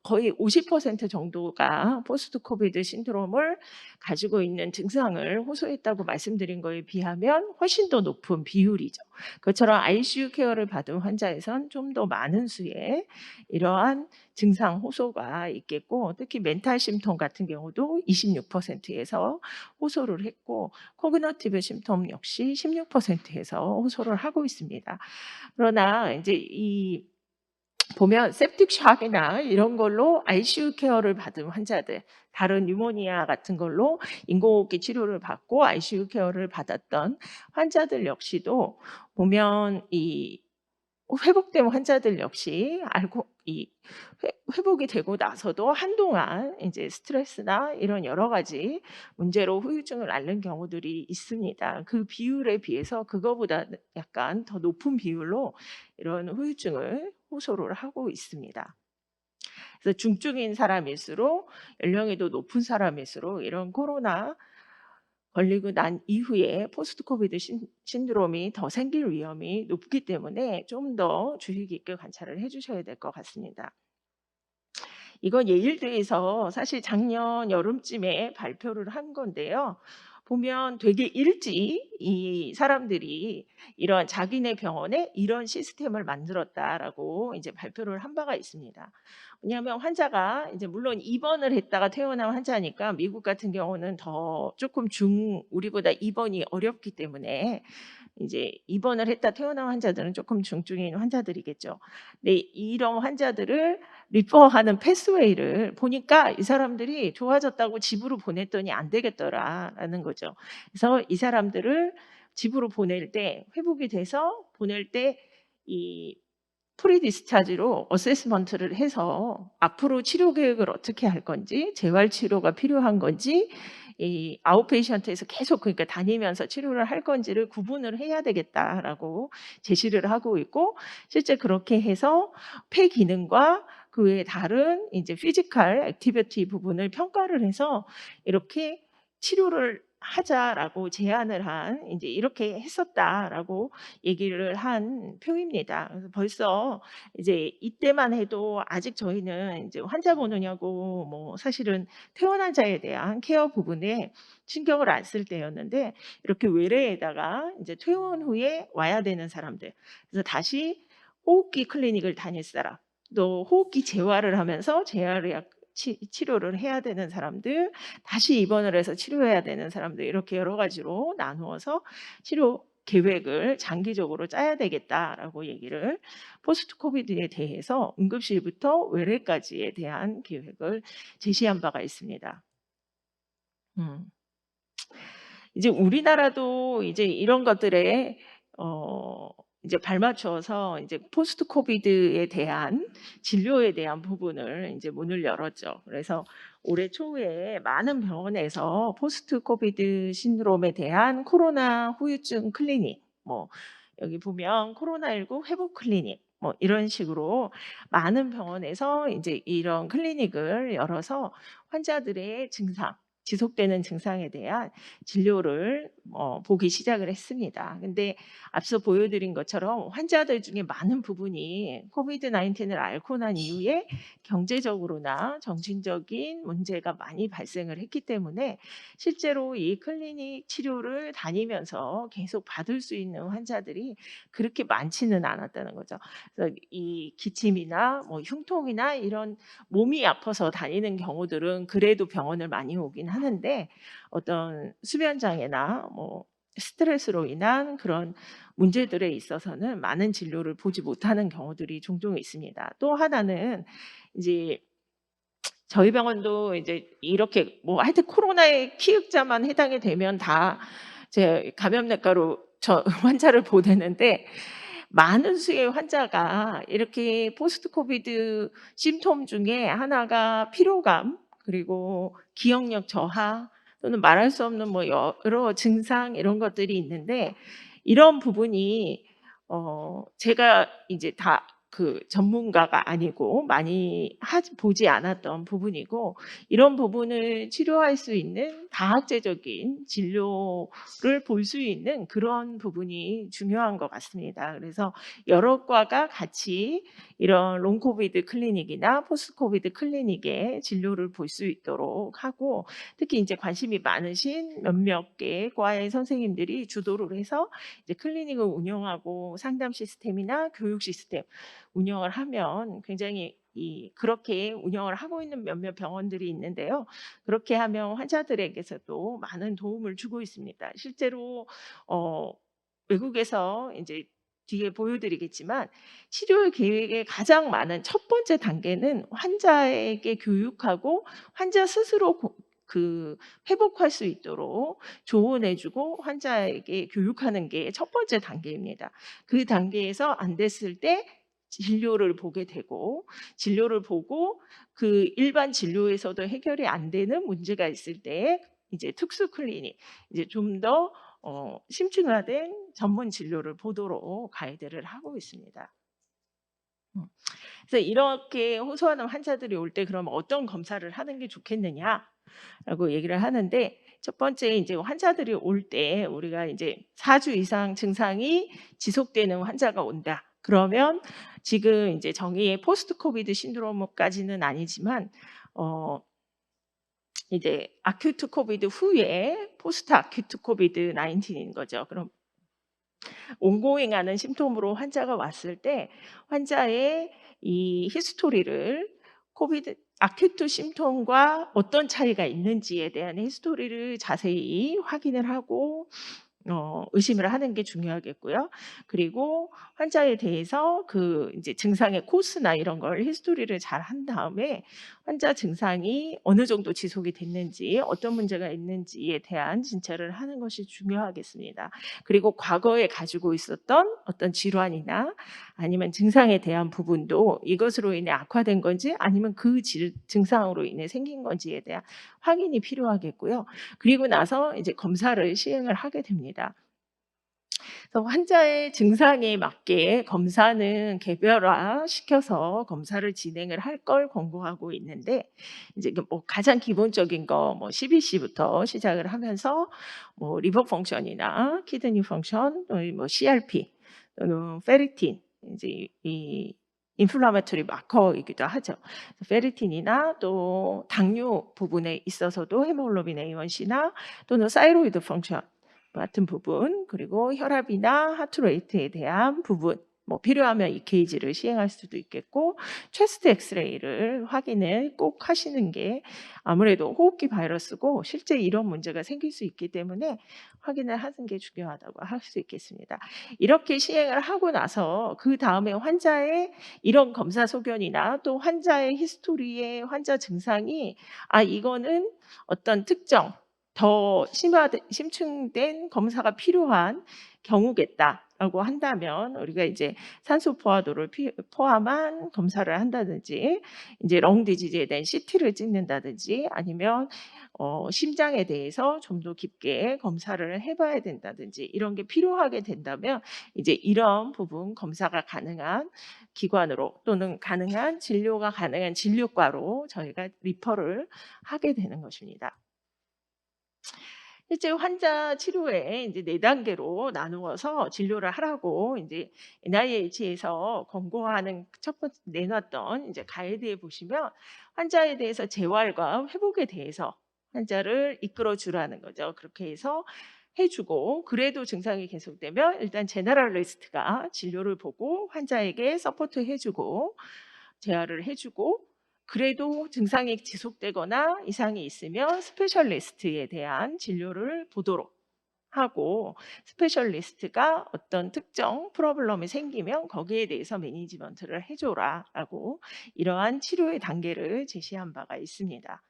거의 50% 정도가 포스트 코비드 신드롬을 가지고 있는 증상을 호소했다고 말씀드린 거에 비하면 훨씬 더 높은 비율이죠. 그처럼 ICU 케어를 받은 환자에선 좀 더 많은 수의 이러한 증상 호소가 있겠고, 특히 멘탈 심톰 같은 경우도 26%에서 호소를 했고, 코그너티브 심톰 역시 16%에서 호소를 하고 있습니다. 그러나 이제 보면 septic shock이나 이런 걸로 ICU 케어를 받은 환자들, 다른 뉴모니아 같은 걸로 인공호흡기 치료를 받고 ICU 케어를 받았던 환자들 역시도 보면 이 회복된 환자들 역시 회복이 되고 나서도 한동안 이제 스트레스나 이런 여러 가지 문제로 후유증을 앓는 경우들이 있습니다. 그 비율에 비해서 그거보다 약간 더 높은 비율로 이런 후유증을 호소를 하고 있습니다. 그래서 중증인 사람일수록, 연령이 더 높은 사람일수록 이런 코로나 걸리고 난 이후에 포스트 코비드 신드롬이 더 생길 위험이 높기 때문에 좀 더 주의 깊게 관찰을 해 주셔야 될 것 같습니다. 이건 예일대에서 사실 작년 여름쯤에 발표를 한 건데요. 보면 되게 일찍 이 사람들이 이런 자기네 병원에 이런 시스템을 만들었다라고 이제 발표를 한 바가 있습니다. 왜냐하면 환자가 이제 물론 입원을 했다가 퇴원한 환자니까 미국 같은 경우는 더 조금 우리보다 입원이 어렵기 때문에 이제 입원을 했다 퇴원한 환자들은 조금 중증인 환자들이겠죠. 근데 이런 환자들을 리퍼하는 패스웨이를 보니까 이 사람들이 좋아졌다고 집으로 보냈더니 안 되겠더라라는 거죠. 그래서 이 사람들을 집으로 보낼 때, 회복이 돼서 보낼 때 이 프리디스차지로 어세스먼트를 해서 앞으로 치료 계획을 어떻게 할 건지, 재활 치료가 필요한 건지 이 아웃페이션트에서 계속 그러니까 다니면서 치료를 할 건지를 구분을 해야 되겠다라고 제시를 하고 있고 실제 그렇게 해서 폐 기능과 그 외에 다른 이제 피지컬 액티비티 부분을 평가를 해서 이렇게 치료를 하자라고 제안을 한 이제 "이렇게 했었다."라고 얘기를 한 표입니다. 그래서 벌써 이제 이때만 해도 아직 저희는 이제 환자 보느냐고 뭐 사실은 퇴원 환자에 대한 케어 부분에 신경을 안 쓸 때였는데 이렇게 외래에다가 이제 퇴원 후에 와야 되는 사람들 그래서 다시 호흡기 클리닉을 다닐 사람 또 호흡기 재활을 하면서 재활의학 치료를 해야 되는 사람들, 다시 입원을 해서 치료해야 되는 사람들 이렇게 여러 가지로 나누어서 치료 계획을 장기적으로 짜야 되겠다라고 얘기를 포스트 코비드에 대해서 응급실부터 외래까지에 대한 계획을 제시한 바가 있습니다. 음. 이제 우리나라도 이제 이런 것들에 어 이제 발맞춰서 이제 포스트 코비드에 대한 진료에 대한 부분을 인제 문을 열었죠. 그래서 올해 초에 많은 병원에서 포스트 코비드 신드롬에 대한 코로나 후유증 클리닉 뭐 여기 보면 코로나19 회복 클리닉 뭐 이런 식으로 많은 병원에서 인제 이런 클리닉을 열어서 환자들의 증상 지속되는 증상에 대한 진료를 보기 시작을 했습니다. 근데 앞서 보여드린 것처럼 환자들 중에 많은 부분이 코비드 19을 앓고 난 이후에 경제적으로나 정신적인 문제가 많이 발생을 했기 때문에 실제로 이 클리닉 치료를 다니면서 계속 받을 수 있는 환자들이 그렇게 많지는 않았다는 거죠. 그래서 이 기침이나 뭐 흉통이나 이런 몸이 아파서 다니는 경우들은 그래도 병원을 많이 오긴 하는데 어떤 수면 장애나 뭐 스트레스로 인한 그런 문제들에 있어서는 많은 진료를 보지 못하는 경우들이 종종 있습니다. 또 하나는 이제 저희 병원도 이제 이렇게 뭐 하여튼 코로나의 피흑자만 해당이 되면 다 제 감염내과로 저 환자를 보내는데 많은 수의 환자가 이렇게 포스트 코비드 심톰 중에 하나가 피로감 그리고 기억력 저하 또는 말할 수 없는 뭐 여러 증상 이런 것들이 있는데 이런 부분이 제가 이제 다 그 전문가가 아니고 많이 보지 않았던 부분이고 이런 부분을 치료할 수 있는 다학제적인 진료를 볼 수 있는 그런 부분이 중요한 것 같습니다. 그래서 여러 과가 같이 이런 롱 코비드 클리닉이나 포스트 코비드 클리닉의 진료를 볼 수 있도록 하고 특히 이제 관심이 많으신 몇몇 개 과의 선생님들이 주도를 해서 이제 클리닉을 운영하고 상담 시스템이나 교육 시스템 운영을 하면 굉장히 그렇게 운영을 하고 있는 몇몇 병원들이 있는데요. 그렇게 하면 환자들에게서도 많은 도움을 주고 있습니다. 실제로 어 외국에서 인제 뒤에 보여드리겠지만 치료 계획의 가장 많은 첫 번째 단계는 환자에게 교육하고 환자 스스로 회복할 수 있도록 조언해 주고 환자에게 교육하는 게 첫 번째 단계입니다. 그 단계에서 안 됐을 때 진료를 보게 되고 진료를 보고 그 일반 진료에서도 해결이 안 되는 문제가 있을 때 이제 특수 클리닉 이제 좀 더 심층화된 전문 진료를 보도록 가이드를 하고 있습니다. 음. 그래서 이렇게 호소하는 환자들이 올 때 그럼 어떤 검사를 하는 게 좋겠느냐라고 얘기를 하는데 첫 번째 이제 환자들이 올 때 우리가 이제 4주 이상 증상이 지속되는 환자가 온다. 그러면 지금 이제 정의의 포스트 코비드 신드롬까지는 아니지만 어 이제 아큐트 코비드 후에 포스트 아큐트 코비드 19인 거죠. 그럼 온고잉하는 심톰으로 환자가 왔을 때 환자의 이 히스토리를 코비드 아큐트 심톰과 어떤 차이가 있는지에 대한 히스토리를 자세히 확인을 하고 의심을 하는 게 중요하겠고요. 그리고 환자에 대해서 그 이제 증상의 코스나 이런 걸 히스토리를 잘 한 다음에 환자 증상이 어느 정도 지속이 됐는지 어떤 문제가 있는지에 대한 진찰을 하는 것이 중요하겠습니다. 그리고 과거에 가지고 있었던 어떤 질환이나 아니면 증상에 대한 부분도 이것으로 인해 악화된 건지 아니면 그 증상으로 인해 생긴 건지에 대한 확인이 필요하겠고요. 그리고 나서 이제 검사를 시행을 하게 됩니다. 그래서 환자의 증상에 맞게 검사는 개별화시켜서 검사를 진행을 할 걸 권고하고 있는데 이제 뭐 가장 기본적인 거 뭐 CBC부터 시작을 하면서 뭐 리버 펑션이나 키드니 펑션 또는 뭐 CRP 또는 페리틴 이제 이 인플라마토리 마커이기도 하죠. 페리틴이나 또 당뇨 부분에 있어서도 헤모글로빈 A1C나 또는 사이로이드 펑션 같은 부분, 그리고 혈압이나 하트레이트에 대한 부분, 뭐 필요하면 EKG를 시행할 수도 있겠고 체스트 엑스레이를 확인을 꼭 하시는 게 아무래도 호흡기 바이러스고 실제 이런 문제가 생길 수 있기 때문에 확인을 하는 게 중요하다고 할 수 있겠습니다. 이렇게 시행을 하고 나서 그 다음에 환자의 이런 검사 소견이나 또 환자의 히스토리의 환자 증상이 이거는 어떤 특정 더 심층된 검사가 필요한 경우겠다라고 한다면 우리가 이제 산소 포화도를 포함한 검사를 한다든지 이제 렁 디지즈에 대한 CT를 찍는다든지 아니면 심장에 대해서 좀 더 깊게 검사를 해봐야 된다든지 이런 게 필요하게 된다면 이제 이런 부분 검사가 가능한 기관으로 또는 가능한 진료가 가능한 진료과로 저희가 리퍼를 하게 되는 것입니다. 실제 환자 치료에 이제 4단계로 나누어서 진료를 하라고 이제 NIH에서 권고하는 첫 번째 내놨던 이제 가이드에 보시면 환자에 대해서 재활과 회복에 대해서 환자를 이끌어 주라는 거죠. 그렇게 해서 해주고 그래도 증상이 계속되면 일단 제너럴리스트가 진료를 보고 환자에게 서포트 해주고 재활을 해주고 그래도 증상이 지속되거나 이상이 있으면 스페셜리스트에 대한 진료를 보도록 하고 스페셜리스트가 어떤 특정 프로블럼이 생기면 거기에 대해서 매니지먼트를 해줘라라고 이러한 치료의 단계를 제시한 바가 있습니다.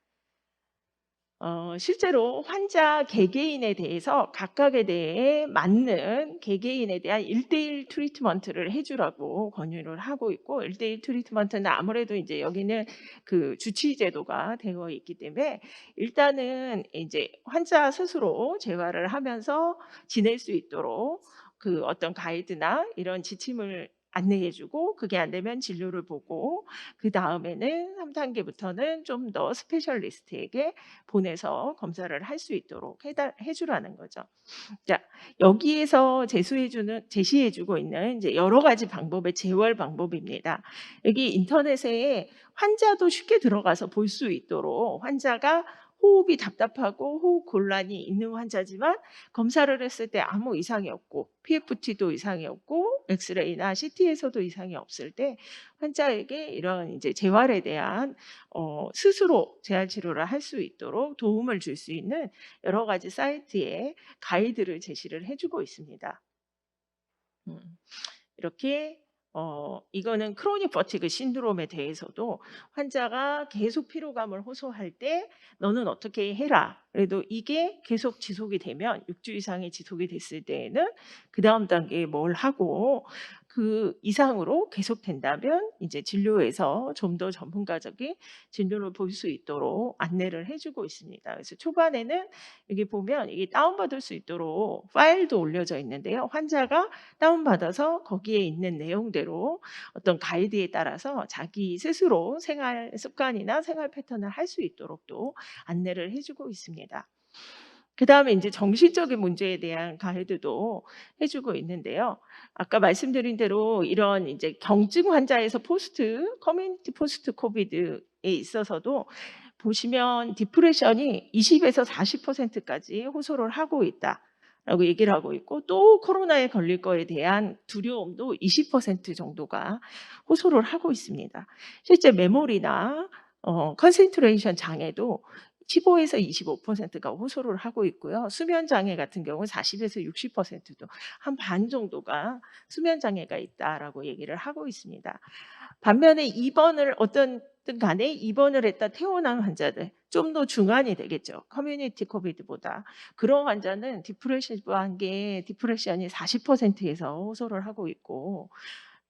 실제로 환자 개개인에 대해서 각각에 대해 맞는 개개인에 대한 1:1 트리트먼트를 해 주라고 권유를 하고 있고 1:1 트리트먼트는 아무래도 이제 여기는 그 주치 제도가 되어 있기 때문에 일단은 이제 환자 스스로 재활을 하면서 지낼 수 있도록 그 어떤 가이드나 이런 지침을 안내해 주고 그게 안 되면 진료를 보고 그다음에는 3단계부터는 좀 더 스페셜리스트에게 보내서 검사를 할 수 있도록 해 주라는 거죠. 자, 여기에서 제시해 주고 있는 이제 여러 가지 방법의 재활 방법입니다. 여기 인터넷에 환자도 쉽게 들어가서 볼 수 있도록 환자가 호흡이 답답하고 호흡 곤란이 있는 환자지만 검사를 했을 때 아무 이상이 없고 PFT도 이상이 없고 엑스레이나 CT에서도 이상이 없을 때 환자에게 이런 이제 재활에 대한 스스로 재활 치료를 할 수 있도록 도움을 줄 수 있는 여러 가지 사이트에 가이드를 제시를 해주고 있습니다. 음. 이렇게 이거는 크로닉 버티그 신드롬에 대해서도 환자가 계속 피로감을 호소할 때 너는 어떻게 해라. 그래도 이게 계속 지속이 되면 6주 이상이 지속이 됐을 때에는 그다음 단계에 뭘 하고 그 이상으로 계속된다면 이제 진료에서 좀 더 전문가적인 진료를 볼 수 있도록 안내를 해주고 있습니다. 그래서 초반에는 여기 보면 이게 다운받을 수 있도록 파일도 올려져 있는데요. 환자가 다운받아서 거기에 있는 내용대로 어떤 가이드에 따라서 자기 스스로 생활 습관이나 생활 패턴을 할 수 있도록 또 안내를 해주고 있습니다. 그다음에 이제 정신적인 문제에 대한 가이드도 해주고 있는데요. 아까 말씀드린 대로 이런 이제 경증 환자에서 커뮤니티 포스트 코비드에 있어서도 보시면 디프레션이 20에서 40%까지 호소를 하고 있다라고 얘기를 하고 있고 또 코로나에 걸릴 거에 대한 두려움도 20% 정도가 호소를 하고 있습니다. 실제 메모리나 컨센트레이션 장애도 15에서 25%가 호소를 하고 있고요. 수면 장애 같은 경우 40에서 60%도 한 반 정도가 수면 장애가 있다라고 얘기를 하고 있습니다. 반면에 입원을 어떤든 간에 입원을 했다 퇴원한 환자들 좀 더 중환이 되겠죠. 커뮤니티 코비드보다. 그런 환자는 디프레션이 40%에서 호소를 하고 있고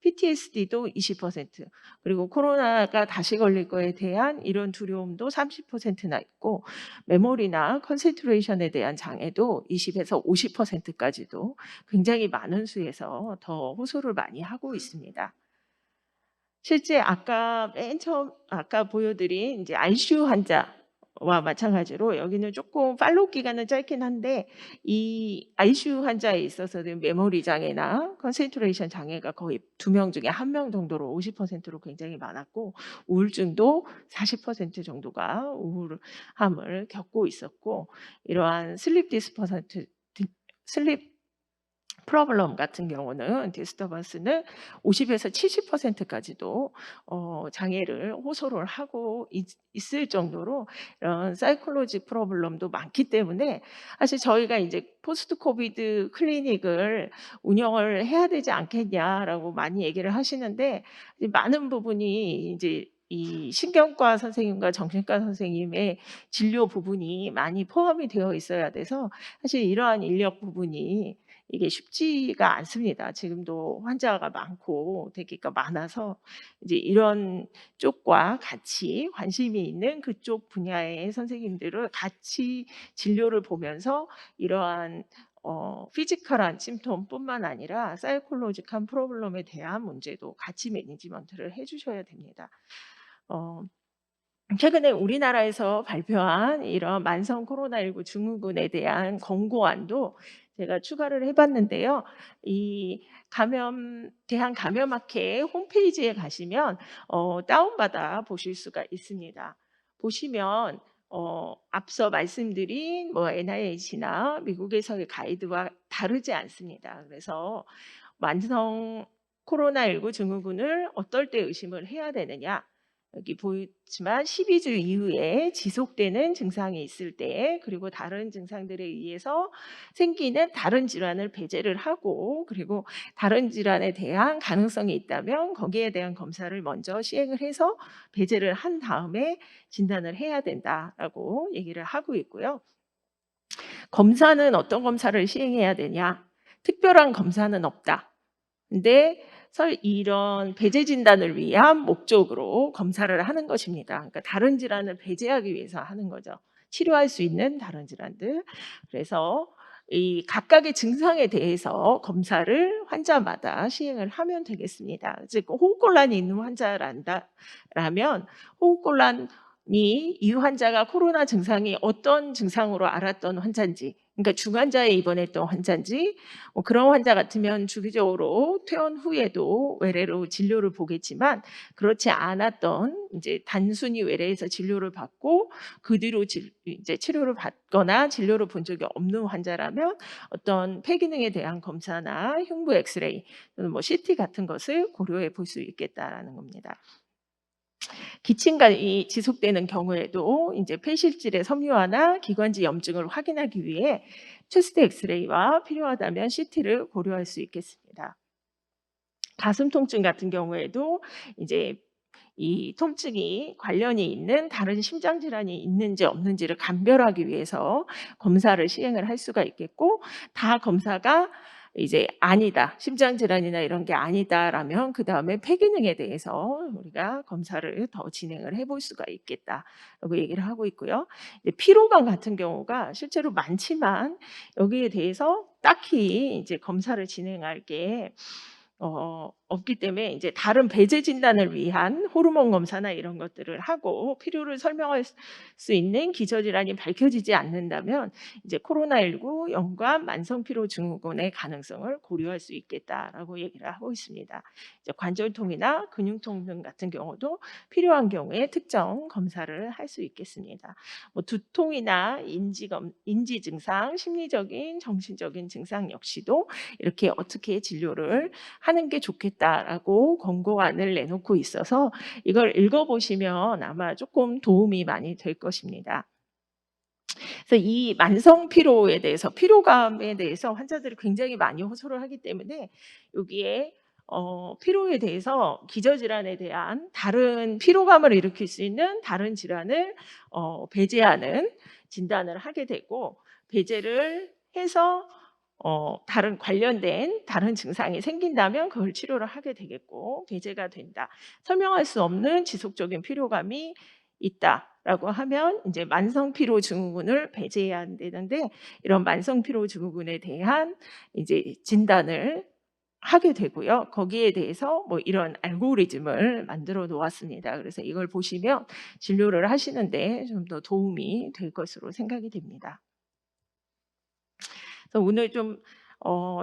PTSD도 20%, 그리고 코로나가 다시 걸릴 거에 대한 이런 두려움도 30%나 있고, 메모리나 컨센트레이션에 대한 장애도 20에서 50%까지도 굉장히 많은 수에서 더 호소를 많이 하고 있습니다. 실제 아까 맨 처음 아까 보여드린 이제 ICU 환자와 마찬가지로 여기는 조금 팔로우 기간은 짧긴 한데, 이 ICU 환자에 있어서는 메모리 장애나 컨센트레이션 장애가 거의 2명 중에 1명 정도로 50%로 굉장히 많았고, 우울증도 40% 정도가 우울함을 겪고 있었고, 이러한 슬립 프로블럼 같은 경우는 디스터번스는 50에서 70%까지도 장애를 호소를 하고 있을 정도로 이런 사이콜로지 프로블럼도 많기 때문에, 사실 저희가 이제 포스트 코비드 클리닉을 운영을 해야 되지 않겠냐라고 많이 얘기를 하시는데, 많은 부분이 이제 이 신경과 선생님과 정신과 선생님의 진료 부분이 많이 포함이 되어 있어야 돼서, 사실 이러한 인력 부분이 이게 쉽지가 않습니다. 지금도 환자가 많고 대기가 많아서 이제 이런 쪽과 같이 관심이 있는 그쪽 분야의 선생님들을 같이 진료를 보면서 이러한 피지컬한 심톰뿐만 아니라 사이콜로지컬한 프로블럼에 대한 문제도 같이 매니지먼트를 해주셔야 됩니다. 최근에 우리나라에서 발표한 이런 만성 코로나19 증후군에 대한 권고안도 제가 추가를 해봤는데요. 이 대한감염학회 홈페이지에 가시면 다운받아 보실 수가 있습니다. 보시면 앞서 말씀드린 뭐 NIH나 미국에서의 가이드와 다르지 않습니다. 그래서 만성 코로나19 증후군을 어떨 때 의심을 해야 되느냐? 여기 보이지만 12주 이후에 지속되는 증상이 있을 때, 그리고 다른 증상들에 의해서 생기는 다른 질환을 배제를 하고, 그리고 다른 질환에 대한 가능성이 있다면 거기에 대한 검사를 먼저 시행을 해서 배제를 한 다음에 진단을 해야 된다라고 얘기를 하고 있고요. 검사는 어떤 검사를 시행해야 되냐? 특별한 검사는 없다. 근데 이런 배제 진단을 위한 목적으로 검사를 하는 것입니다. 그러니까 다른 질환을 배제하기 위해서 하는 거죠. 치료할 수 있는 다른 질환들. 그래서 이 각각의 증상에 대해서 검사를 환자마다 시행을 하면 되겠습니다. 즉 호흡곤란이 있는 환자라면 호흡곤란이 이 환자가 코로나 증상이 어떤 증상으로 알았던 환자인지, 그러니까 중환자에 입원했던 환자인지, 그런 환자 같으면 주기적으로 퇴원 후에도 외래로 진료를 보겠지만, 그렇지 않았던 이제 단순히 외래에서 진료를 받고 그 뒤로 이제 치료를 받거나 진료를 본 적이 없는 환자라면 어떤 폐기능에 대한 검사나 흉부 엑스레이 또는 뭐 CT 같은 것을 고려해 볼 수 있겠다라는 겁니다. 기침이 지속되는 경우에도 이제 폐실질의 섬유화나 기관지 염증을 확인하기 위해 체스트 엑스레이와 필요하다면 CT를 고려할 수 있겠습니다. 가슴 통증 같은 경우에도 이제 이 통증이 관련이 있는 다른 심장 질환이 있는지 없는지를 감별하기 위해서 검사를 시행을 할 수가 있겠고, 다 검사가 이제 아니다, 심장 질환이나 이런 게 아니다라면 그 다음에 폐기능에 대해서 우리가 검사를 더 진행을 해볼 수가 있겠다라고 얘기를 하고 있고요. 피로감 같은 경우가 실제로 많지만 여기에 대해서 딱히 이제 검사를 진행할 게 없기 때문에 이제 다른 배제 진단을 위한 호르몬 검사나 이런 것들을 하고 필요를 설명할 수 있는 기저질환이 밝혀지지 않는다면 이제 코로나19 연관 만성피로 증후군의 가능성을 고려할 수 있겠다라고 얘기를 하고 있습니다. 이제 관절통이나 근육통 등 같은 경우도 필요한 경우에 특정 검사를 할 수 있겠습니다. 뭐 두통이나 인지 증상, 심리적인, 정신적인 증상 역시도 이렇게 어떻게 진료를 하는 게 좋겠다라고 권고안을 내놓고 있어서 이걸 읽어보시면 아마 조금 도움이 많이 될 것입니다. 그래서 이 만성 피로에 대해서, 피로감에 대해서 환자들이 굉장히 많이 호소를 하기 때문에 여기에 피로에 대해서 기저질환에 대한 다른 피로감을 일으킬 수 있는 다른 질환을 배제하는 진단을 하게 되고, 배제를 해서 다른 관련된 다른 증상이 생긴다면 그걸 치료를 하게 되겠고, 배제가 된다. 설명할 수 없는 지속적인 피로감이 있다라고 하면 이제 만성 피로 증후군을 배제해야 되는데, 이런 만성 피로 증후군에 대한 이제 진단을 하게 되고요. 거기에 대해서 뭐 이런 알고리즘을 만들어 놓았습니다. 그래서 이걸 보시면 진료를 하시는데 좀 더 도움이 될 것으로 생각이 됩니다. 그래서 오늘 좀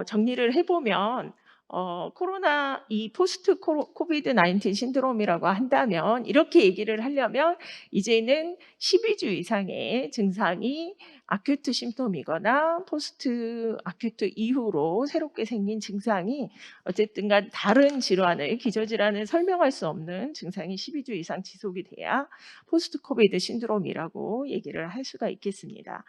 정리를 해보면, 코로나 이 포스트 코비드 19 신드롬이라고 한다면, 이렇게 얘기를 하려면 이제는 12주 이상의 증상이 아큐트 심토이거나 포스트 아큐트 이후로 새롭게 생긴 증상이 어쨌든 간 다른 질환을, 기저질환을 설명할 수 없는 증상이 12주 이상 지속이 돼야 포스트 코비드 신드롬이라고 얘기를 할 수가 있겠습니다.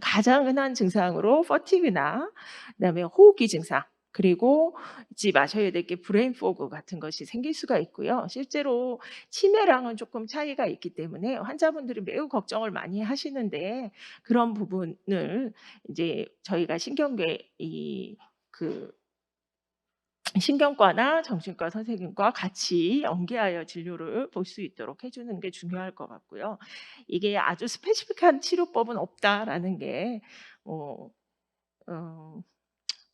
가장 흔한 증상으로 퍼티그나 그다음에 호흡기 증상, 그리고 잊지 마셔야 될 게 브레인 포그 같은 것이 생길 수가 있고요. 실제로 치매랑은 조금 차이가 있기 때문에 환자분들이 매우 걱정을 많이 하시는데, 그런 부분을 이제 저희가 신경과나 정신과 선생님과 같이 연계하여 진료를 볼 수 있도록 해주는 게 중요할 것 같고요. 이게 아주 스페시픽한 치료법은 없다라는 게 뭐, 어,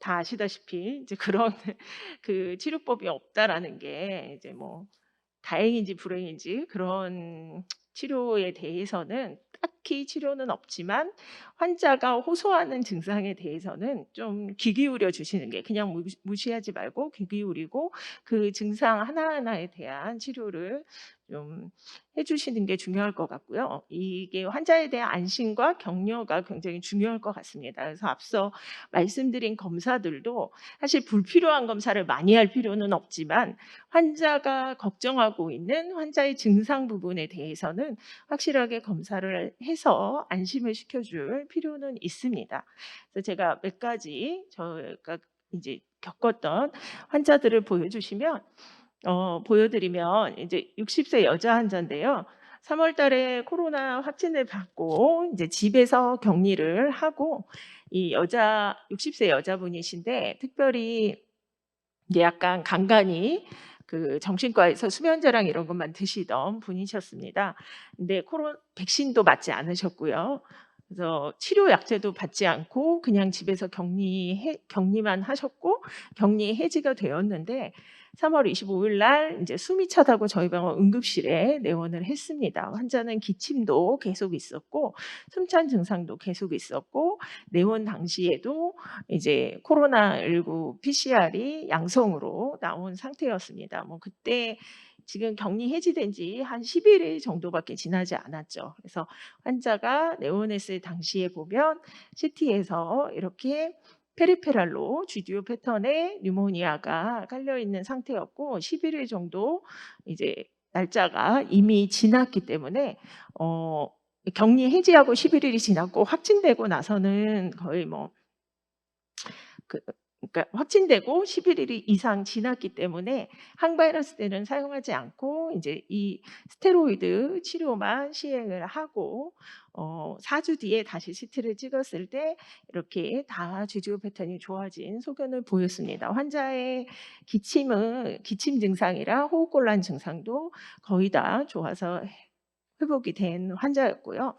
다 아시다시피 이제 그런 그 치료법이 없다라는 게 이제 뭐 다행인지 불행인지, 그런 치료에 대해서는 딱히 치료는 없지만 환자가 호소하는 증상에 대해서는 좀 귀 기울여 주시는 게, 그냥 무시하지 말고 귀 기울이고 그 증상 하나하나에 대한 치료를 좀 해주시는 게 중요할 것 같고요. 이게 환자에 대한 안심과 격려가 굉장히 중요할 것 같습니다. 그래서 앞서 말씀드린 검사들도 사실 불필요한 검사를 많이 할 필요는 없지만, 환자가 걱정하고 있는 환자의 증상 부분에 대해서는 확실하게 검사를 해서 안심을 시켜줄 필요는 있습니다. 그래서 제가 몇 가지 저희가 이제 겪었던 환자들을 보여드리면, 이제 60세 여자 환자인데요. 3월 달에 코로나 확진을 받고 이제 집에서 격리를 하고, 이 60세 여자분이신데 특별히 이제 약간 간간히 그 정신과에서 수면제랑 이런 것만 드시던 분이셨습니다. 근데 백신도 맞지 않으셨고요. 그래서 치료 약제도 받지 않고 그냥 집에서 격리만 하셨고, 격리 해지가 되었는데 3월 25일 날 이제 숨이 차다고 저희 병원 응급실에 내원을 했습니다. 환자는 기침도 계속 있었고 숨찬 증상도 계속 있었고, 내원 당시에도 이제 코로나19 PCR이 양성으로 나온 상태였습니다. 뭐 그때 지금 격리 해지된 지 한 11일 정도밖에 지나지 않았죠. 그래서 환자가 내원했을 당시에 보면 CT에서 이렇게 페리페랄로 GDO 패턴의 뉴모니아가 깔려 있는 상태였고, 11일 정도 이제 날짜가 이미 지났기 때문에 격리 해지하고 11일이 지났고 확진되고 나서는 거의 뭐 그 그러니까 확진되고 11일 이상 지났기 때문에 항바이러스제는 사용하지 않고 이제 이 스테로이드 치료만 시행을 하고, 4주 뒤에 다시 CT를 찍었을 때 이렇게 다 GGO 패턴이 좋아진 소견을 보였습니다. 환자의 기침 증상이랑 호흡곤란 증상도 거의 다 좋아서 회복이 된 환자였고요.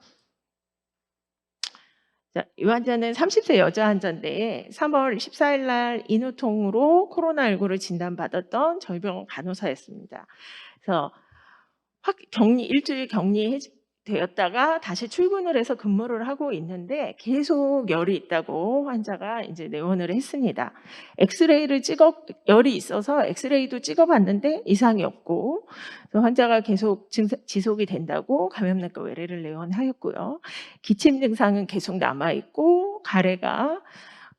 자, 이 환자는 30세 여자 환자인데 3월 14일 날 인후통으로 코로나19를 진단받았던 저희 병원 간호사였습니다. 그래서 일주일 격리되었다가 다시 출근을 해서 근무를 하고 있는데 계속 열이 있다고 환자가 이제 내원을 했습니다. 열이 있어서 엑스레이도 찍어봤는데 이상이 없고, 환자가 계속 지속이 된다고 감염내과 외래를 내원하였고요. 기침 증상은 계속 남아있고, 가래가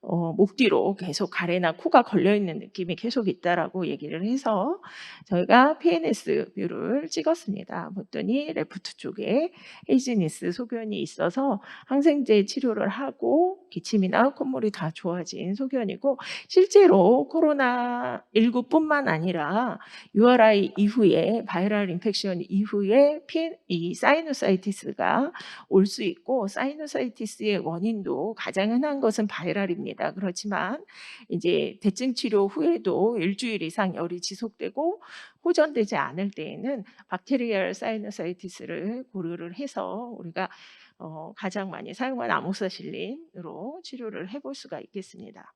목 뒤로 계속 가래나 코가 걸려있는 느낌이 계속 있다라고 얘기를 해서 저희가 PNS 뷰를 찍었습니다. 봤더니 레프트 쪽에 헤이즈니스 소견이 있어서 항생제 치료를 하고 기침이나 콧물이 다 좋아진 소견이고 실제로 코로나19뿐만 아니라 URI 이후에 바이럴 인펙션 이후에 이 사이누사이티스가 올 수 있고 사이누사이티스의 원인도 가장 흔한 것은 바이럴입니다. 그렇지만 이제 대증 치료 후에도 일주일 이상 열이 지속되고 호전되지 않을 때에는 박테리얼 사이누사이티스를 고려를 해서 우리가 가장 많이 사용하는 아모사실린으로 치료를 해볼 수가 있겠습니다.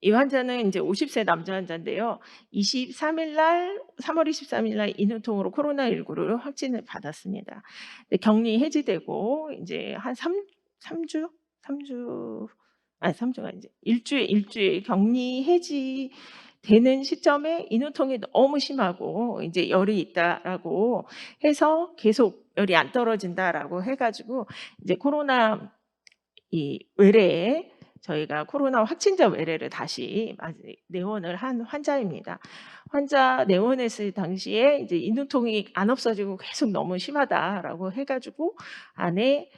이 환자는 이제 50세 남자 환자인데요. 3월 23일 날 인후통으로 코로나19를 확진을 받았습니다. 격리 해지되고 이제 한 3주? 3주가 이제 일주일 격리 해지되는 시점에 인후통이 너무 심하고 이제 열이 있다라고 해서 계속 열이 안 떨어진다라고 해가지고 이제 코로나 이 외래에 저희가 코로나 확진자 외래를 다시 내원을 한 환자입니다. 환자 내원했을 당시에 이제 인후통이 안 없어지고 계속 너무 심하다라고 해가지고 안에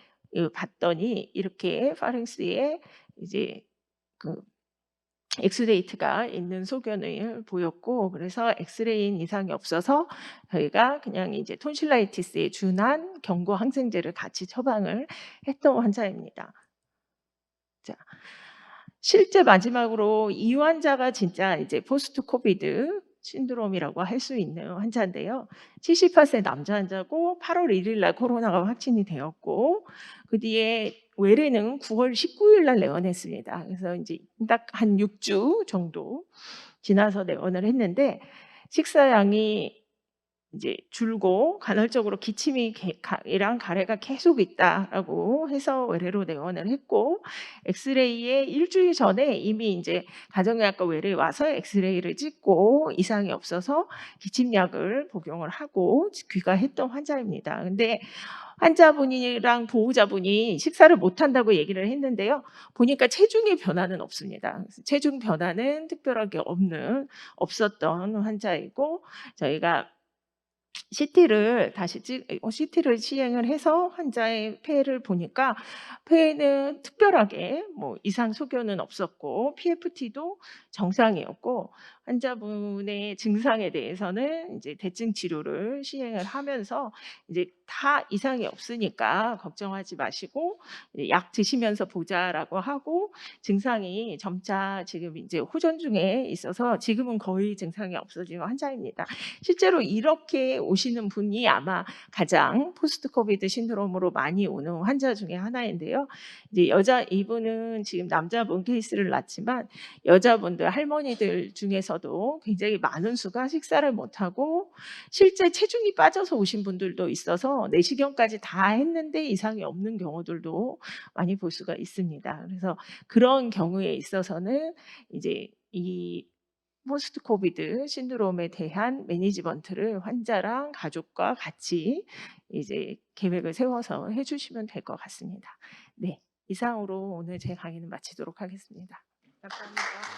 봤더니 이렇게 파링스에 이제 그 엑스레이트가 있는 소견을 보였고 그래서 엑스레이인 이상이 없어서 저희가 그냥 이제 톤실라이티스에 준한 경구 항생제를 같이 처방을 했던 환자입니다. 자, 실제 마지막으로 이 환자가 진짜 이제 포스트 코비드 신드롬이라고 할 수 있는 환자인데요. 78세 남자 환자고 8월 1일 날 코로나가 확진이 되었고 그 뒤에 외래는 9월 19일 날 내원했습니다. 그래서 이제 딱 한 6주 정도 지나서 내원을 했는데 식사량이 이제 줄고 간헐적으로 기침이랑 가래가 계속 있다라고 해서 외래로 내원을 했고 엑스레이에 일주일 전에 이미 이제 가정의학과 외래에 와서 엑스레이를 찍고 이상이 없어서 기침약을 복용을 하고 귀가했던 환자입니다. 근데 환자분이랑 보호자분이 식사를 못한다고 얘기를 했는데요. 보니까 체중의 변화는 없습니다. 체중 변화는 특별하게 없었던 환자이고 저희가 CT를 CT를 시행을 해서 환자의 폐를 보니까 폐에는 특별하게 뭐 이상 소견은 없었고 PFT도 정상이었고 환자분의 증상에 대해서는 이제 대증 치료를 시행을 하면서 이제 다 이상이 없으니까 걱정하지 마시고 약 드시면서 보자라고 하고 증상이 점차 지금 이제 호전 중에 있어서 지금은 거의 증상이 없어진 환자입니다. 실제로 이렇게 오시는 분이 아마 가장 포스트 코비드 신드롬으로 많이 오는 환자 중에 하나인데요. 이제 이분은 지금 남자분 케이스를 낳지만 여자분들 할머니들 중에서도 굉장히 많은 수가 식사를 못하고 실제 체중이 빠져서 오신 분들도 있어서 내시경까지 다 했는데 이상이 없는 경우들도 많이 볼 수가 있습니다. 그래서 그런 경우에 있어서는 이제 이 포스트 코비드 신드롬에 대한 매니지먼트를 환자랑 가족과 같이 이제 계획을 세워서 해주시면 될 것 같습니다. 네, 이상으로 오늘 제 강의는 마치도록 하겠습니다. 감사합니다.